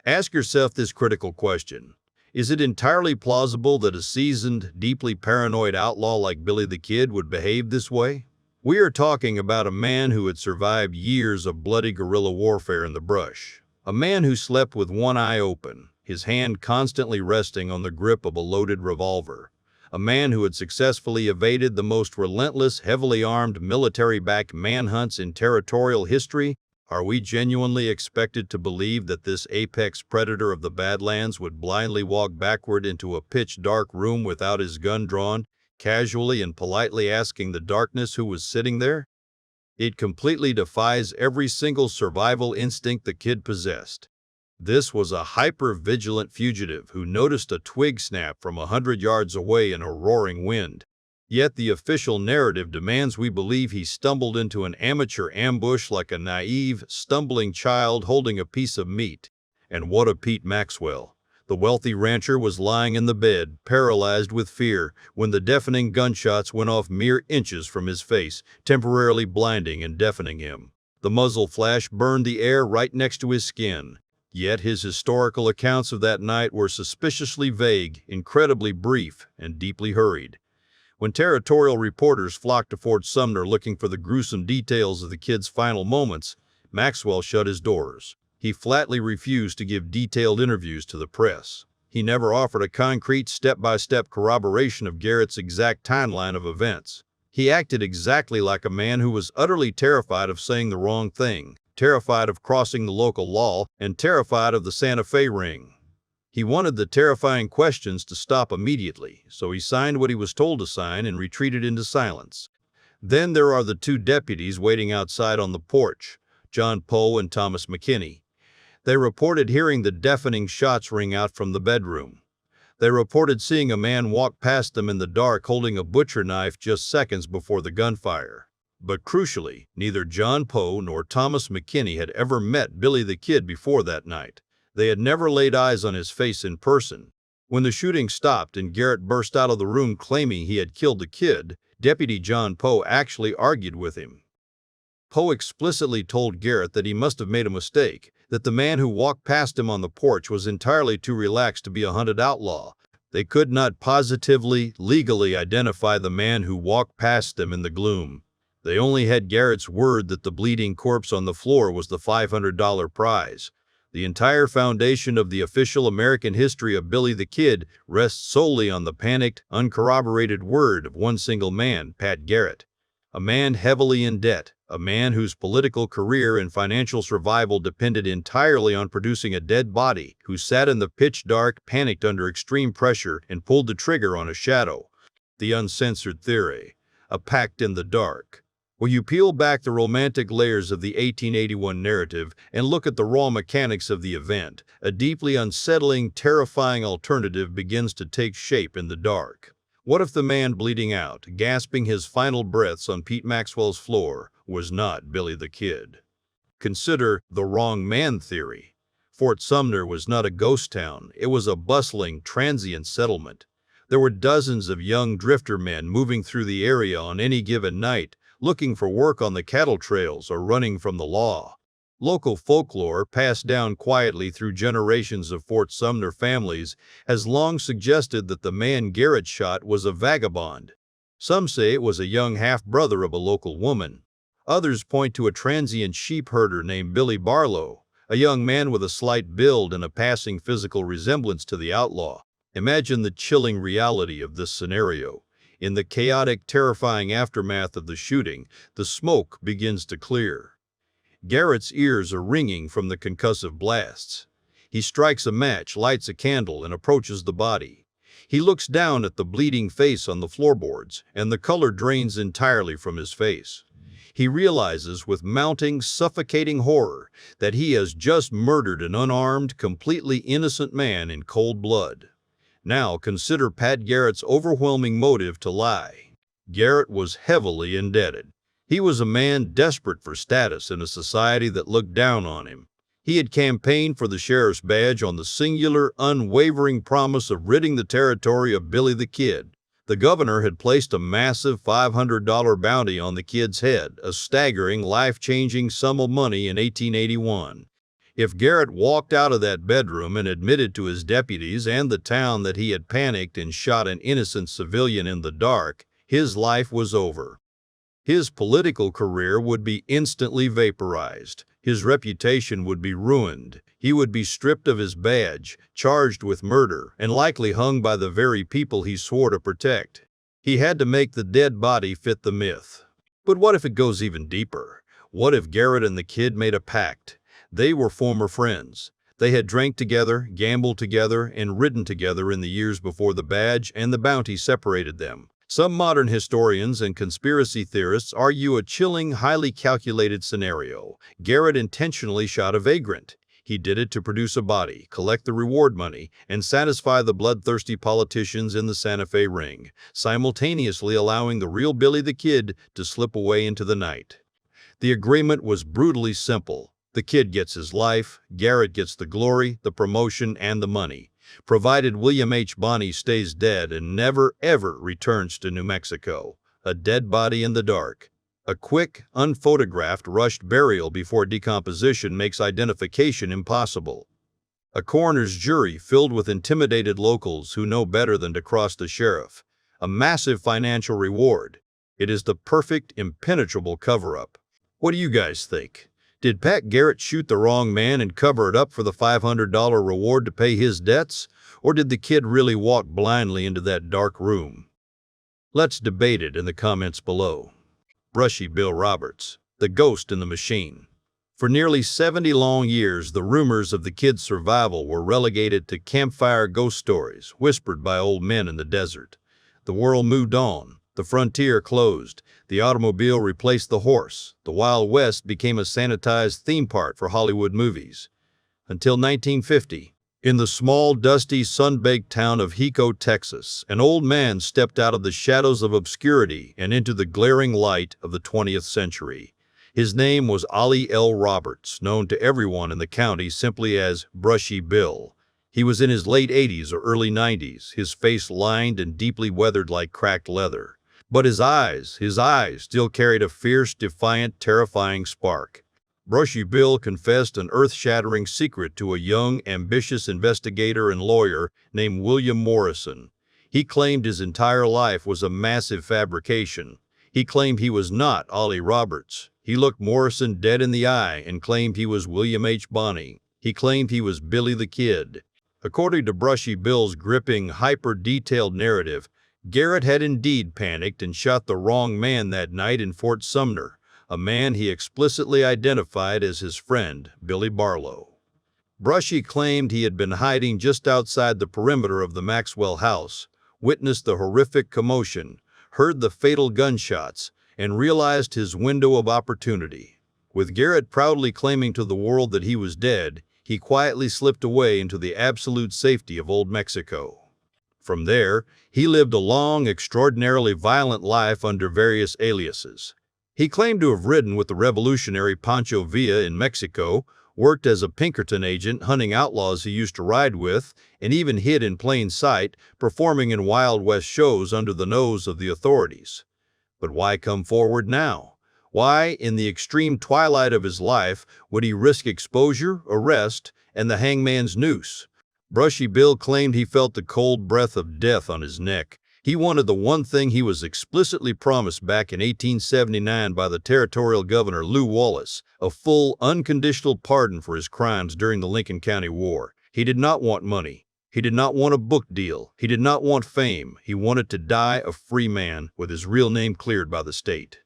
Ask yourself this critical question. Is it entirely plausible that a seasoned, deeply paranoid outlaw like Billy the Kid would behave this way? We are talking about a man who had survived years of bloody guerrilla warfare in the brush. A man who slept with one eye open. his hand constantly resting on the grip of a loaded revolver. A man who had successfully evaded the most relentless, heavily armed, military-backed manhunts in territorial history. Are we genuinely expected to believe that this apex predator of the Badlands would blindly walk backward into a pitch-dark room without his gun drawn, casually and politely asking the darkness who was sitting there? It completely defies every single survival instinct the kid possessed. This was a hyper-vigilant fugitive who noticed a twig snap from 100 yards away in a roaring wind. Yet the official narrative demands we believe he stumbled into an amateur ambush like a naive, stumbling child holding a piece of meat. And what of Pete Maxwell? The wealthy rancher was lying in the bed, paralyzed with fear, when the deafening gunshots went off mere inches from his face, temporarily blinding and deafening him. The muzzle flash burned the air right next to his skin. Yet his historical accounts of that night were suspiciously vague, incredibly brief, and deeply hurried. When territorial reporters flocked to Fort Sumner looking for the gruesome details of the kid's final moments, Maxwell shut his doors. He flatly refused to give detailed interviews to the press. He never offered a concrete step-by-step corroboration of Garrett's exact timeline of events. He acted exactly like a man who was utterly terrified of saying the wrong thing, terrified of crossing the local law, and terrified of the Santa Fe ring. He wanted the terrifying questions to stop immediately, so he signed what he was told to sign and retreated into silence. Then there are the two deputies waiting outside on the porch, John Poe and Thomas McKinney. They reported hearing the deafening shots ring out from the bedroom. They reported seeing a man walk past them in the dark holding a butcher knife just seconds before the gunfire. But crucially, neither John Poe nor Thomas McKinney had ever met Billy the Kid before that night. They had never laid eyes on his face in person. When the shooting stopped and Garrett burst out of the room claiming he had killed the kid, Deputy John Poe actually argued with him. Poe explicitly told Garrett that he must have made a mistake, that the man who walked past him on the porch was entirely too relaxed to be a hunted outlaw. They could not positively, legally identify the man who walked past them in the gloom. They only had Garrett's word that the bleeding corpse on the floor was the $500 prize. The entire foundation of the official American history of Billy the Kid rests solely on the panicked, uncorroborated word of one single man, Pat Garrett. A man heavily in debt, a man whose political career and financial survival depended entirely on producing a dead body, who sat in the pitch dark, panicked under extreme pressure, and pulled the trigger on a shadow. The uncensored theory, a pact in the dark. When you peel back the romantic layers of the 1881 narrative and look at the raw mechanics of the event, a deeply unsettling, terrifying alternative begins to take shape in the dark. What if the man bleeding out, gasping his final breaths on Pete Maxwell's floor, was not Billy the Kid? Consider the wrong man theory. Fort Sumner was not a ghost town, it was a bustling, transient settlement. There were dozens of young drifter men moving through the area on any given night, looking for work on the cattle trails or running from the law. Local folklore, passed down quietly through generations of Fort Sumner families, has long suggested that the man Garrett shot was a vagabond. Some say it was a young half-brother of a local woman. Others point to a transient sheep herder named Billy Barlow, a young man with a slight build and a passing physical resemblance to the outlaw. Imagine the chilling reality of this scenario. In the chaotic, terrifying aftermath of the shooting, the smoke begins to clear. Garrett's ears are ringing from the concussive blasts. He strikes a match, lights a candle, and approaches the body. He looks down at the bleeding face on the floorboards, and the color drains entirely from his face. He realizes with mounting, suffocating horror that he has just murdered an unarmed, completely innocent man in cold blood. Now consider Pat Garrett's overwhelming motive to lie. Garrett was heavily indebted. He was a man desperate for status in a society that looked down on him. He had campaigned for the sheriff's badge on the singular, unwavering promise of ridding the territory of Billy the Kid. The governor had placed a massive $500 bounty on the kid's head, a staggering, life-changing sum of money in 1881. If Garrett walked out of that bedroom and admitted to his deputies and the town that he had panicked and shot an innocent civilian in the dark, his life was over. His political career would be instantly vaporized. His reputation would be ruined. He would be stripped of his badge, charged with murder, and likely hung by the very people he swore to protect. He had to make the dead body fit the myth. But what if it goes even deeper? What if Garrett and the kid made a pact? They were former friends. They had drank together, gambled together, and ridden together in the years before the badge and the bounty separated them. Some modern historians and conspiracy theorists argue a chilling, highly calculated scenario. Garrett intentionally shot a vagrant. He did it to produce a body, collect the reward money, and satisfy the bloodthirsty politicians in the Santa Fe ring, simultaneously allowing the real Billy the Kid to slip away into the night. The agreement was brutally simple. The kid gets his life, Garrett gets the glory, the promotion, and the money, provided William H. Bonney stays dead and never, ever returns to New Mexico. A dead body in the dark. A quick, unphotographed, rushed burial before decomposition makes identification impossible. A coroner's jury filled with intimidated locals who know better than to cross the sheriff. A massive financial reward. It is the perfect, impenetrable cover-up. What do you guys think? Did Pat Garrett shoot the wrong man and cover it up for the $500 reward to pay his debts? Or did the kid really walk blindly into that dark room? Let's debate it in the comments below. Brushy Bill Roberts, the ghost in the machine. For nearly 70 long years, the rumors of the kid's survival were relegated to campfire ghost stories whispered by old men in the desert. The world moved on. The frontier closed. The automobile replaced the horse. The Wild West became a sanitized theme park for Hollywood movies. Until 1950, in the small, dusty, sun-baked town of Hico, Texas, an old man stepped out of the shadows of obscurity and into the glaring light of the 20th century. His name was Ollie L. Roberts, known to everyone in the county simply as Brushy Bill. He was in his late 80s or early 90s, his face lined and deeply weathered like cracked leather. But his eyes still carried a fierce, defiant, terrifying spark. Brushy Bill confessed an earth-shattering secret to a young, ambitious investigator and lawyer named William Morrison. He claimed his entire life was a massive fabrication. He claimed he was not Ollie Roberts. He looked Morrison dead in the eye and claimed he was William H. Bonney. He claimed he was Billy the Kid. According to Brushy Bill's gripping, hyper-detailed narrative, Garrett had indeed panicked and shot the wrong man that night in Fort Sumner, a man he explicitly identified as his friend, Billy Barlow. Brushy claimed he had been hiding just outside the perimeter of the Maxwell house, witnessed the horrific commotion, heard the fatal gunshots, and realized his window of opportunity. With Garrett proudly claiming to the world that he was dead, he quietly slipped away into the absolute safety of Old Mexico. From there, he lived a long, extraordinarily violent life under various aliases. He claimed to have ridden with the revolutionary Pancho Villa in Mexico, worked as a Pinkerton agent hunting outlaws he used to ride with, and even hid in plain sight, performing in Wild West shows under the nose of the authorities. But why come forward now? Why, in the extreme twilight of his life, would he risk exposure, arrest, and the hangman's noose? Brushy Bill claimed he felt the cold breath of death on his neck. He wanted the one thing he was explicitly promised back in 1879 by the territorial governor Lew Wallace, a full, unconditional pardon for his crimes during the Lincoln County War. He did not want money. He did not want a book deal. He did not want fame. He wanted to die a free man with his real name cleared by the state.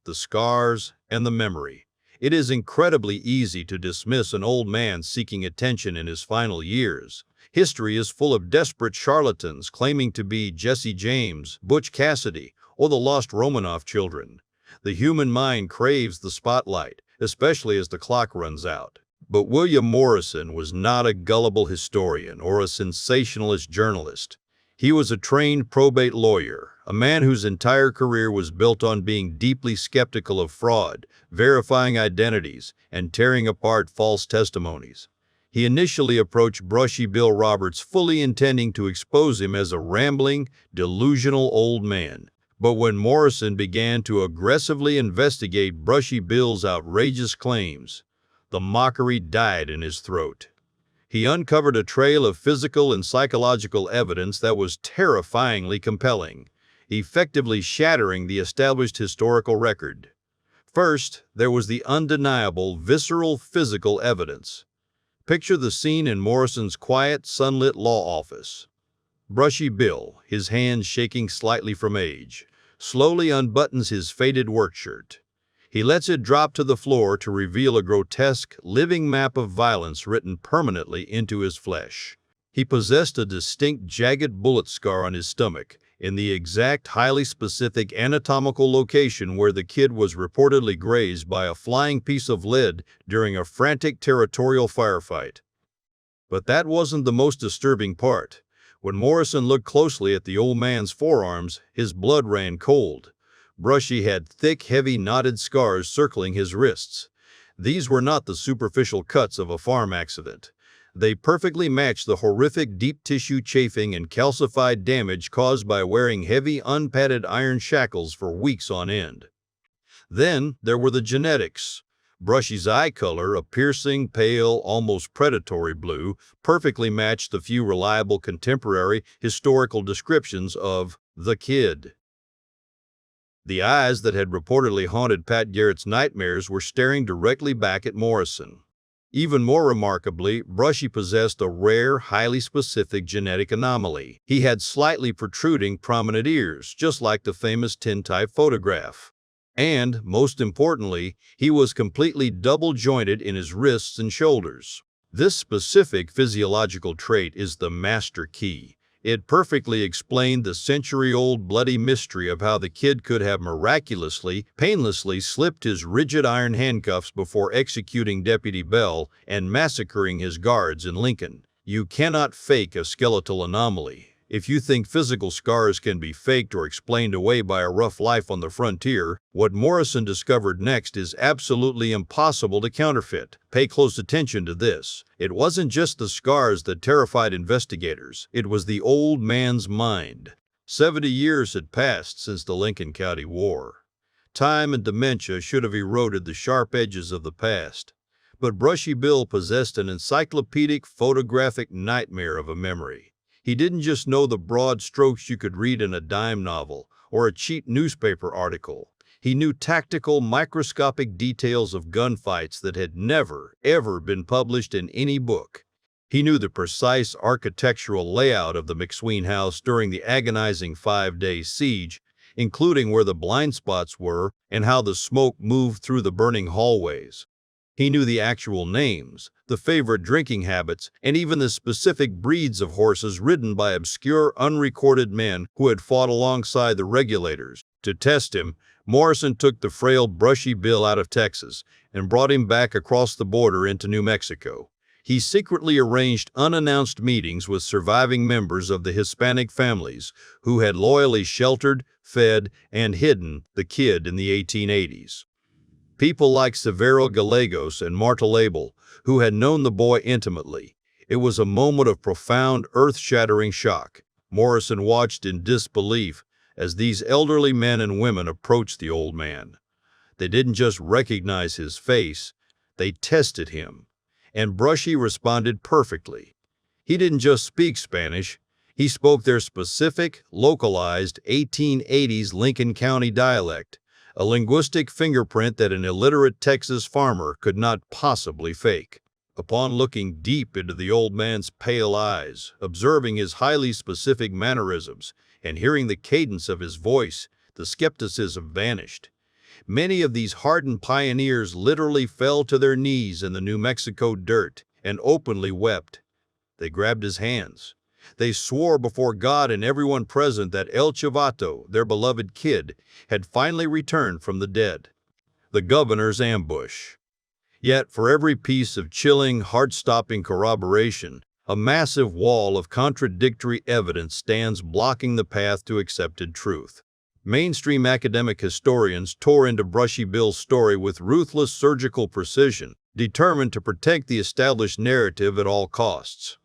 The scars and the memory. It is incredibly easy to dismiss an old man seeking attention in his final years. History is full of desperate charlatans claiming to be Jesse James, Butch Cassidy, or the lost Romanoff children. The human mind craves the spotlight, especially as the clock runs out. But William Morrison was not a gullible historian or a sensationalist journalist. He was a trained probate lawyer, a man whose entire career was built on being deeply skeptical of fraud, verifying identities, and tearing apart false testimonies. He initially approached Brushy Bill Roberts fully intending to expose him as a rambling, delusional old man. But when Morrison began to aggressively investigate Brushy Bill's outrageous claims, the mockery died in his throat. He uncovered a trail of physical and psychological evidence that was terrifyingly compelling, effectively shattering the established historical record. First, there was the undeniable, visceral, physical evidence. Picture the scene in Morrison's quiet, sunlit law office. Brushy Bill, his hands shaking slightly from age, slowly unbuttons his faded work shirt. He lets it drop to the floor to reveal a grotesque, living map of violence written permanently into his flesh. He possessed a distinct jagged bullet scar on his stomach, in the exact, highly specific anatomical location where the kid was reportedly grazed by a flying piece of lead during a frantic territorial firefight. But that wasn't the most disturbing part. When Morrison looked closely at the old man's forearms, his blood ran cold. Brushy had thick, heavy, knotted scars circling his wrists. These were not the superficial cuts of a farm accident. They perfectly matched the horrific deep tissue chafing and calcified damage caused by wearing heavy, unpadded iron shackles for weeks on end. Then there were the genetics. Brushy's eye color, a piercing, pale, almost predatory blue, perfectly matched the few reliable contemporary historical descriptions of the kid. The eyes that had reportedly haunted Pat Garrett's nightmares were staring directly back at Morrison. Even more remarkably, Brushy possessed a rare, highly specific genetic anomaly. He had slightly protruding, prominent ears, just like the famous tintype photograph. And, most importantly, he was completely double-jointed in his wrists and shoulders. This specific physiological trait is the master key. It perfectly explained the century-old bloody mystery of how the kid could have miraculously, painlessly slipped his rigid iron handcuffs before executing Deputy Bell and massacring his guards in Lincoln. You cannot fake a skeletal anomaly. If you think physical scars can be faked or explained away by a rough life on the frontier, what Morrison discovered next is absolutely impossible to counterfeit. Pay close attention to this. It wasn't just the scars that terrified investigators. It was the old man's mind. 70 years had passed since the Lincoln County War. Time and dementia should have eroded the sharp edges of the past. But Brushy Bill possessed an encyclopedic, photographic nightmare of a memory. He didn't just know the broad strokes you could read in a dime novel or a cheap newspaper article. He knew tactical, microscopic details of gunfights that had never, ever been published in any book. He knew the precise architectural layout of the McSween house during the agonizing 5-day siege, including where the blind spots were and how the smoke moved through the burning hallways. He knew the actual names, the favorite drinking habits, and even the specific breeds of horses ridden by obscure, unrecorded men who had fought alongside the regulators. To test him, Morrison took the frail Brushy Bill out of Texas and brought him back across the border into New Mexico. He secretly arranged unannounced meetings with surviving members of the Hispanic families who had loyally sheltered, fed, and hidden the kid in the 1880s. People like Severo Gallegos and Marta Label, who had known the boy intimately. It was a moment of profound, earth-shattering shock. Morrison watched in disbelief as these elderly men and women approached the old man. They didn't just recognize his face, they tested him. And Brushy responded perfectly. He didn't just speak Spanish, he spoke their specific, localized 1880s Lincoln County dialect, a linguistic fingerprint that an illiterate Texas farmer could not possibly fake. Upon looking deep into the old man's pale eyes, observing his highly specific mannerisms, and hearing the cadence of his voice, the skepticism vanished. Many of these hardened pioneers literally fell to their knees in the New Mexico dirt and openly wept. They grabbed his hands. They swore before God and everyone present that El Chivato, their beloved kid, had finally returned from the dead. The governor's ambush. Yet for every piece of chilling, heart-stopping corroboration, a massive wall of contradictory evidence stands blocking the path to accepted truth. Mainstream academic historians tore into Brushy Bill's story with ruthless surgical precision, determined to protect the established narrative at all costs.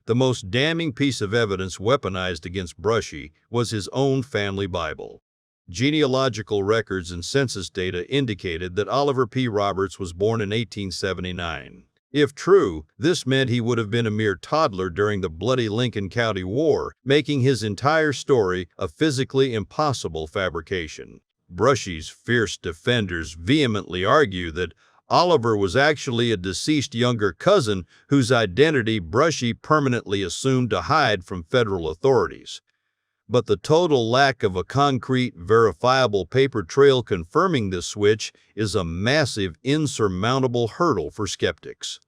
The most damning piece of evidence weaponized against Brushy was his own family Bible. Genealogical records and census data indicated that Oliver P. Roberts was born in 1879. If true, this meant he would have been a mere toddler during the bloody Lincoln County War, making his entire story a physically impossible fabrication. Brushy's fierce defenders vehemently argue that Oliver was actually a deceased younger cousin whose identity Brushy permanently assumed to hide from federal authorities. But the total lack of a concrete, verifiable paper trail confirming this switch is a massive, insurmountable hurdle for skeptics.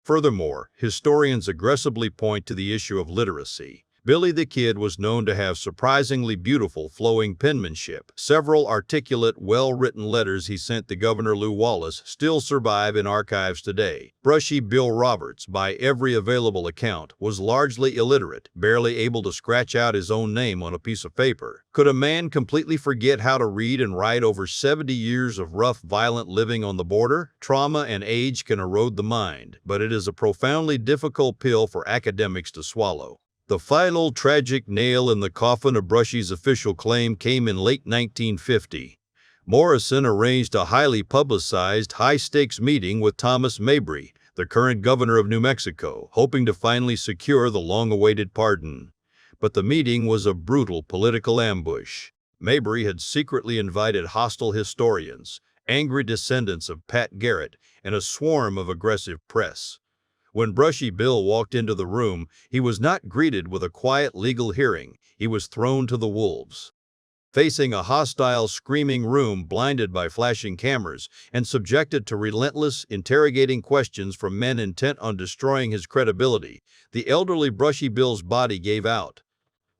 Furthermore, historians aggressively point to the issue of literacy. Billy the Kid was known to have surprisingly beautiful, flowing penmanship. Several articulate, well-written letters he sent to Governor Lew Wallace still survive in archives today. Brushy Bill Roberts, by every available account, was largely illiterate, barely able to scratch out his own name on a piece of paper. Could a man completely forget how to read and write over 70 years of rough, violent living on the border? Trauma and age can erode the mind, but it is a profoundly difficult pill for academics to swallow. The final tragic nail in the coffin of Brushy's official claim came in late 1950. Morrison arranged a highly publicized, high-stakes meeting with Thomas Mabry, the current governor of New Mexico, hoping to finally secure the long-awaited pardon. But the meeting was a brutal political ambush. Mabry had secretly invited hostile historians, angry descendants of Pat Garrett, and a swarm of aggressive press. When Brushy Bill walked into the room, he was not greeted with a quiet legal hearing. He was thrown to the wolves. Facing a hostile, screaming room blinded by flashing cameras and subjected to relentless, interrogating questions from men intent on destroying his credibility, the elderly Brushy Bill's body gave out.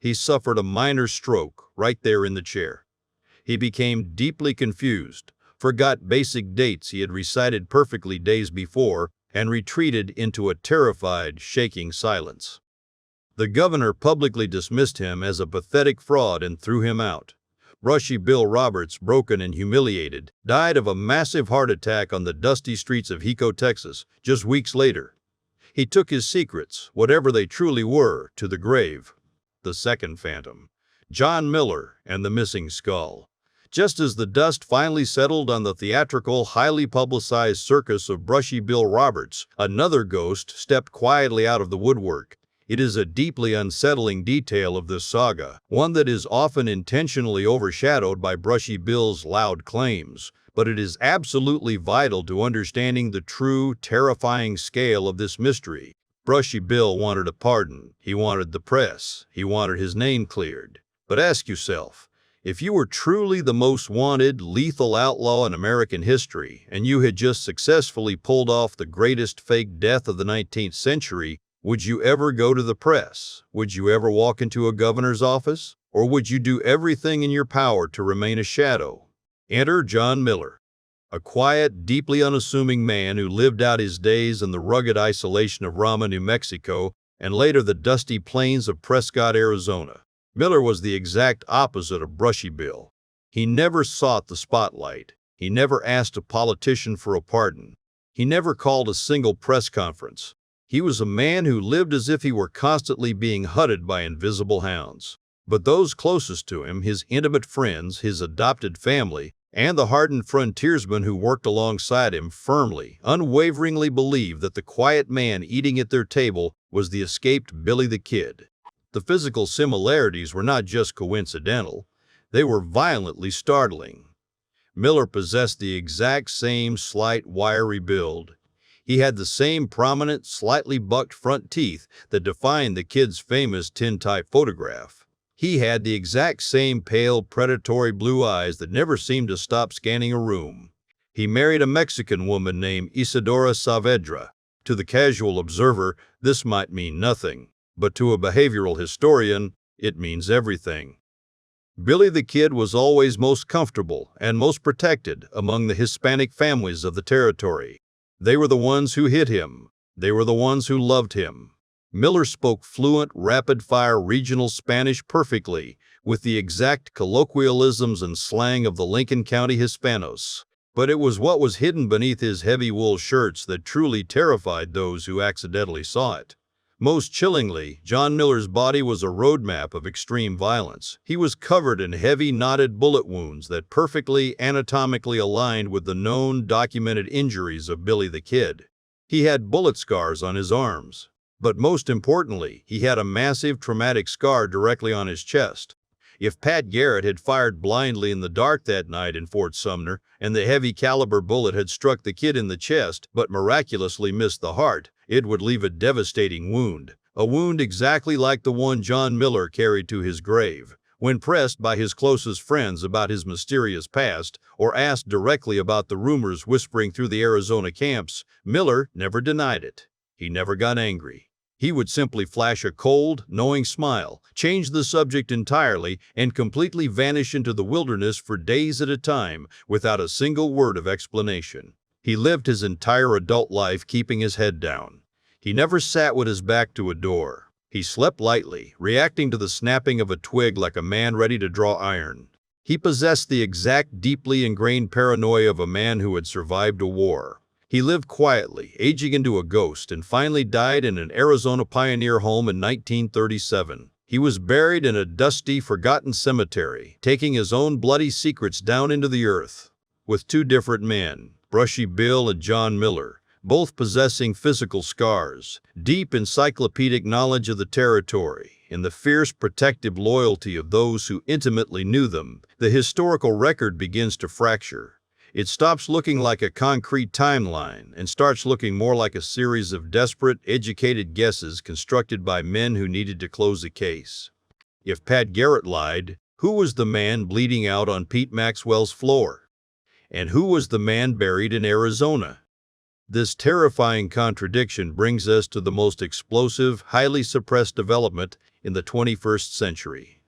He suffered a minor stroke right there in the chair. He became deeply confused, forgot basic dates he had recited perfectly days before, and retreated into a terrified, shaking silence. The governor publicly dismissed him as a pathetic fraud and threw him out. Brushy Bill Roberts, broken and humiliated, died of a massive heart attack on the dusty streets of Hico, Texas, just weeks later. He took his secrets, whatever they truly were, to the grave. The second phantom, John Miller and the missing skull. Just as the dust finally settled on the theatrical, highly publicized circus of Brushy Bill Roberts, another ghost stepped quietly out of the woodwork. It is a deeply unsettling detail of this saga, one that is often intentionally overshadowed by Brushy Bill's loud claims, but it is absolutely vital to understanding the true, terrifying scale of this mystery. Brushy Bill wanted a pardon. He wanted the press. He wanted his name cleared. But ask yourself, if you were truly the most wanted, lethal outlaw in American history, and you had just successfully pulled off the greatest fake death of the 19th century, would you ever go to the press? Would you ever walk into a governor's office? Or would you do everything in your power to remain a shadow? Enter John Miller, a quiet, deeply unassuming man who lived out his days in the rugged isolation of Rama, New Mexico, and later the dusty plains of Prescott, Arizona. Miller was the exact opposite of Brushy Bill. He never sought the spotlight. He never asked a politician for a pardon. He never called a single press conference. He was a man who lived as if he were constantly being hunted by invisible hounds. But those closest to him, his intimate friends, his adopted family, and the hardened frontiersmen who worked alongside him firmly, unwaveringly believed that the quiet man eating at their table was the escaped Billy the Kid. The physical similarities were not just coincidental, they were violently startling. Miller possessed the exact same slight, wiry build. He had the same prominent, slightly bucked front teeth that defined the Kid's famous tintype photograph. He had the exact same pale, predatory blue eyes that never seemed to stop scanning a room. He married a Mexican woman named Isadora Saavedra. To the casual observer, this might mean nothing. But to a behavioral historian, it means everything. Billy the Kid was always most comfortable and most protected among the Hispanic families of the territory. They were the ones who hid him. They were the ones who loved him. Miller spoke fluent, rapid-fire regional Spanish perfectly, with the exact colloquialisms and slang of the Lincoln County Hispanos. But it was what was hidden beneath his heavy wool shirts that truly terrified those who accidentally saw it. Most chillingly, John Miller's body was a roadmap of extreme violence. He was covered in heavy, knotted bullet wounds that perfectly anatomically aligned with the known, documented injuries of Billy the Kid. He had bullet scars on his arms. But most importantly, he had a massive traumatic scar directly on his chest. If Pat Garrett had fired blindly in the dark that night in Fort Sumner, and the heavy caliber bullet had struck the kid in the chest but miraculously missed the heart, it would leave a devastating wound. A wound exactly like the one John Miller carried to his grave. When pressed by his closest friends about his mysterious past, or asked directly about the rumors whispering through the Arizona camps, Miller never denied it. He never got angry. He would simply flash a cold, knowing smile, change the subject entirely, and completely vanish into the wilderness for days at a time without a single word of explanation. He lived his entire adult life keeping his head down. He never sat with his back to a door. He slept lightly, reacting to the snapping of a twig like a man ready to draw iron. He possessed the exact deeply ingrained paranoia of a man who had survived a war. He lived quietly, aging into a ghost, and finally died in an Arizona pioneer home in 1937. He was buried in a dusty, forgotten cemetery, taking his own bloody secrets down into the earth. With two different men, Brushy Bill and John Miller, both possessing physical scars, deep encyclopedic knowledge of the territory, and the fierce protective loyalty of those who intimately knew them, the historical record begins to fracture. It stops looking like a concrete timeline and starts looking more like a series of desperate, educated guesses constructed by men who needed to close a case. If Pat Garrett lied, who was the man bleeding out on Pete Maxwell's floor? And who was the man buried in Arizona? This terrifying contradiction brings us to the most explosive, highly suppressed development in the 21st century.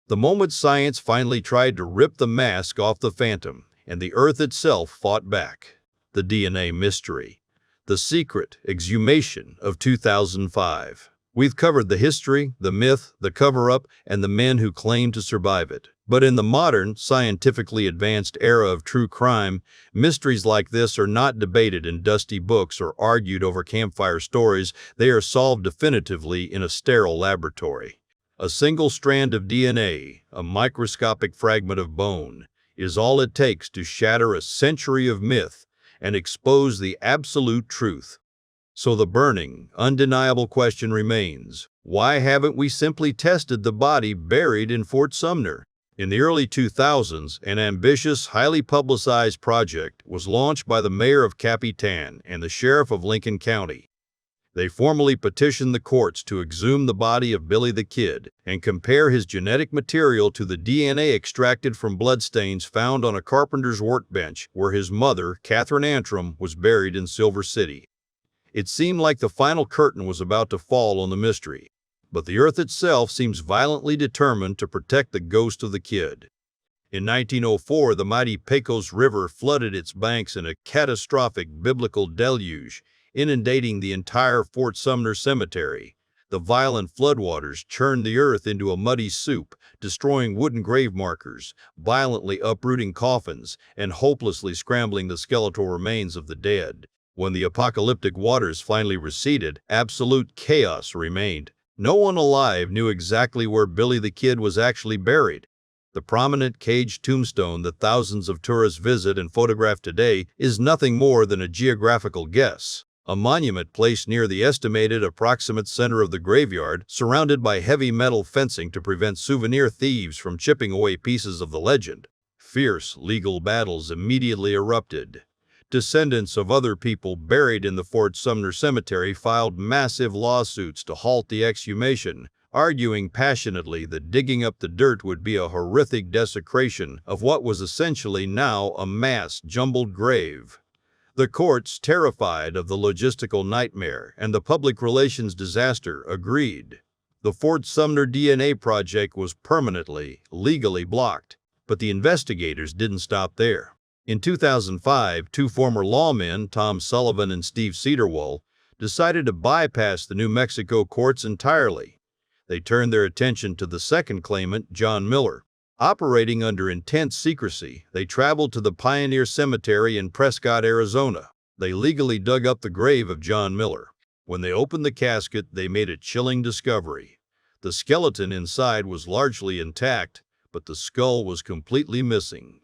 The moment science finally tried to rip the mask off the phantom, and the Earth itself fought back. The DNA mystery. The secret exhumation of 2005. We've covered the history, the myth, the cover-up, and the men who claim to survive it. But in the modern, scientifically advanced era of true crime, mysteries like this are not debated in dusty books or argued over campfire stories. They are solved definitively in a sterile laboratory. A single strand of DNA, a microscopic fragment of bone, is all it takes to shatter a century of myth and expose the absolute truth. So the burning, undeniable question remains, why haven't we simply tested the body buried in Fort Sumner? In the early 2000s, an ambitious, highly publicized project was launched by the mayor of Capitan and the sheriff of Lincoln County. They formally petitioned the courts to exhume the body of Billy the Kid and compare his genetic material to the DNA extracted from bloodstains found on a carpenter's workbench where his mother, Catherine Antrim, was buried in Silver City. It seemed like the final curtain was about to fall on the mystery, but the earth itself seems violently determined to protect the ghost of the kid. In 1904, the mighty Pecos River flooded its banks in a catastrophic biblical deluge, inundating the entire Fort Sumner Cemetery. The violent floodwaters churned the earth into a muddy soup, destroying wooden grave markers, violently uprooting coffins, and hopelessly scrambling the skeletal remains of the dead. When the apocalyptic waters finally receded, absolute chaos remained. No one alive knew exactly where Billy the Kid was actually buried. The prominent caged tombstone that thousands of tourists visit and photograph today is nothing more than a geographical guess. A monument placed near the estimated approximate center of the graveyard, surrounded by heavy metal fencing to prevent souvenir thieves from chipping away pieces of the legend. Fierce legal battles immediately erupted. Descendants of other people buried in the Fort Sumner Cemetery filed massive lawsuits to halt the exhumation, arguing passionately that digging up the dirt would be a horrific desecration of what was essentially now a mass jumbled grave. The courts, terrified of the logistical nightmare and the public relations disaster, agreed. The Fort Sumner DNA project was permanently, legally blocked, but the investigators didn't stop there. In 2005, two former lawmen, Tom Sullivan and Steve Cedarwall, decided to bypass the New Mexico courts entirely. They turned their attention to the second claimant, John Miller. Operating under intense secrecy, they traveled to the Pioneer Cemetery in Prescott, Arizona. They legally dug up the grave of John Miller. When they opened the casket, they made a chilling discovery. The skeleton inside was largely intact, but the skull was completely missing.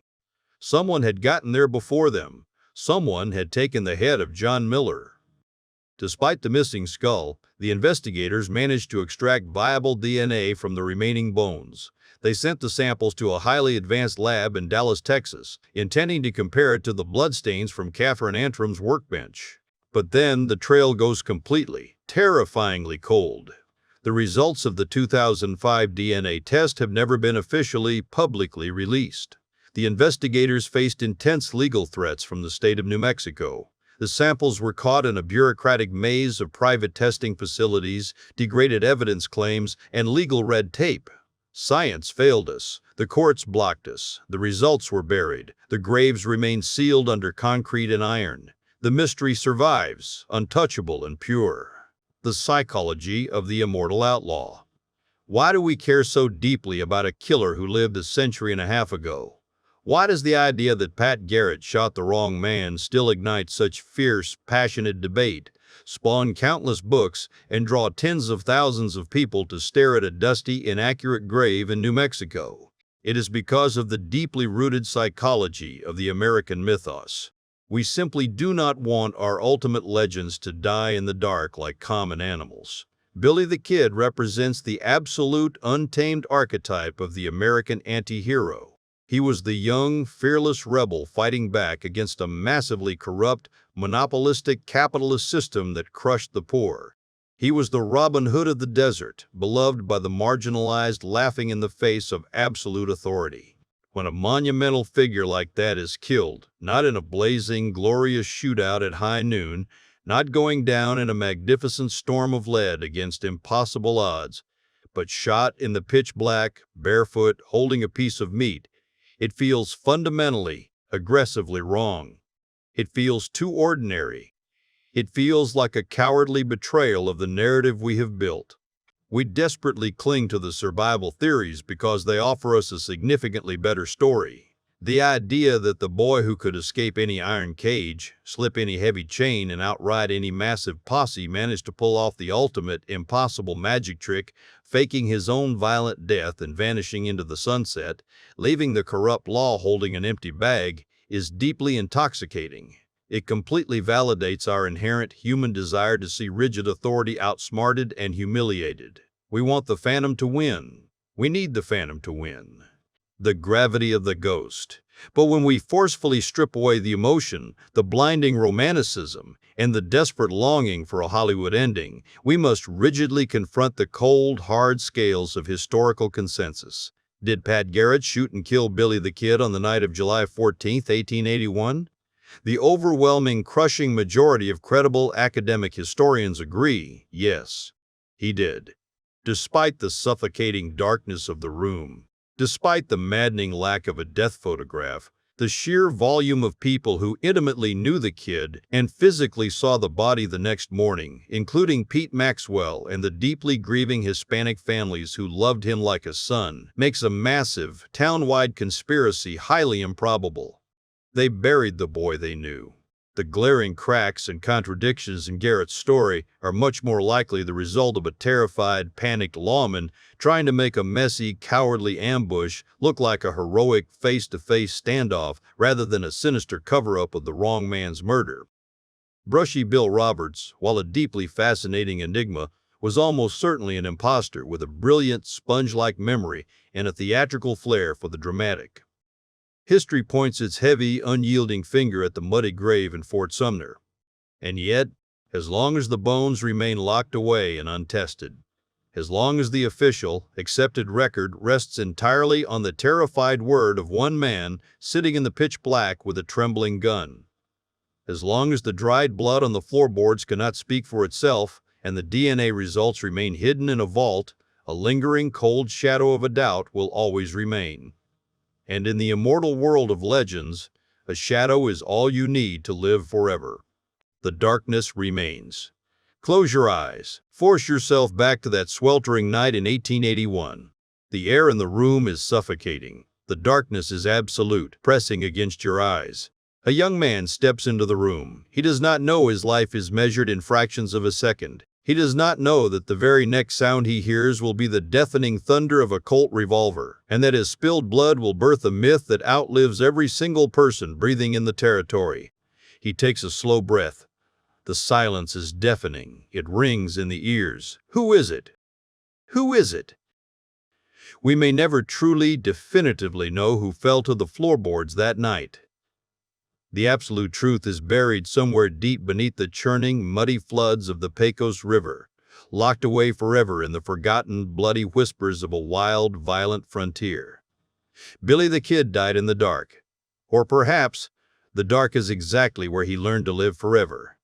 Someone had gotten there before them. Someone had taken the head of John Miller. Despite the missing skull, the investigators managed to extract viable DNA from the remaining bones. They sent the samples to a highly advanced lab in Dallas, Texas, intending to compare it to the bloodstains from Catherine Antrim's workbench. But then the trail goes completely, terrifyingly cold. The results of the 2005 DNA test have never been officially, publicly released. The investigators faced intense legal threats from the state of New Mexico. The samples were caught in a bureaucratic maze of private testing facilities, degraded evidence claims, and legal red tape. Science failed us. The courts blocked us. The results were buried. The graves remain sealed under concrete and iron. The mystery survives, untouchable and pure. The psychology of the immortal outlaw. Why do we care so deeply about a killer who lived a century and a half ago? Why does the idea that Pat Garrett shot the wrong man still ignite such fierce, passionate debate, spawn countless books, and draw tens of thousands of people to stare at a dusty, inaccurate grave in New Mexico? It is because of the deeply rooted psychology of the American mythos. We simply do not want our ultimate legends to die in the dark like common animals. Billy the Kid represents the absolute, untamed archetype of the American anti-hero. He was the young, fearless rebel fighting back against a massively corrupt, monopolistic capitalist system that crushed the poor. He was the Robin Hood of the desert, beloved by the marginalized, laughing in the face of absolute authority. When a monumental figure like that is killed, not in a blazing, glorious shootout at high noon, not going down in a magnificent storm of lead against impossible odds, but shot in the pitch black, barefoot, holding a piece of meat, it feels fundamentally, aggressively wrong. It feels too ordinary. It feels like a cowardly betrayal of the narrative we have built. We desperately cling to the survival theories because they offer us a significantly better story. The idea that the boy who could escape any iron cage, slip any heavy chain, and outride any massive posse managed to pull off the ultimate, impossible magic trick, faking his own violent death and vanishing into the sunset, leaving the corrupt law holding an empty bag, is deeply intoxicating. It completely validates our inherent human desire to see rigid authority outsmarted and humiliated. We want the Phantom to win. We need the Phantom to win. The gravity of the ghost. But when we forcefully strip away the emotion, the blinding romanticism, and the desperate longing for a Hollywood ending, we must rigidly confront the cold, hard scales of historical consensus. Did Pat Garrett shoot and kill Billy the Kid on the night of July 14, 1881? The overwhelming, crushing majority of credible academic historians agree, yes, he did. Despite the suffocating darkness of the room, despite the maddening lack of a death photograph, the sheer volume of people who intimately knew the kid and physically saw the body the next morning, including Pete Maxwell and the deeply grieving Hispanic families who loved him like a son, makes a massive, town-wide conspiracy highly improbable. They buried the boy they knew. The glaring cracks and contradictions in Garrett's story are much more likely the result of a terrified, panicked lawman trying to make a messy, cowardly ambush look like a heroic face-to-face standoff rather than a sinister cover-up of the wrong man's murder. Brushy Bill Roberts, while a deeply fascinating enigma, was almost certainly an imposter with a brilliant, sponge-like memory and a theatrical flair for the dramatic. History points its heavy, unyielding finger at the muddy grave in Fort Sumner. And yet, as long as the bones remain locked away and untested, as long as the official, accepted record rests entirely on the terrified word of one man sitting in the pitch black with a trembling gun, as long as the dried blood on the floorboards cannot speak for itself and the DNA results remain hidden in a vault, a lingering cold shadow of a doubt will always remain. And in the immortal world of legends, a shadow is all you need to live forever. The darkness remains. Close your eyes. Force yourself back to that sweltering night in 1881. The air in the room is suffocating. The darkness is absolute, pressing against your eyes. A young man steps into the room. He does not know his life is measured in fractions of a second. He does not know that the very next sound he hears will be the deafening thunder of a Colt revolver, and that his spilled blood will birth a myth that outlives every single person breathing in the territory. He takes a slow breath. The silence is deafening. It rings in the ears. Who is it? Who is it? We may never truly, definitively know who fell to the floorboards that night. The absolute truth is buried somewhere deep beneath the churning, muddy floods of the Pecos River, locked away forever in the forgotten, bloody whispers of a wild, violent frontier. Billy the Kid died in the dark. Or perhaps, the dark is exactly where he learned to live forever.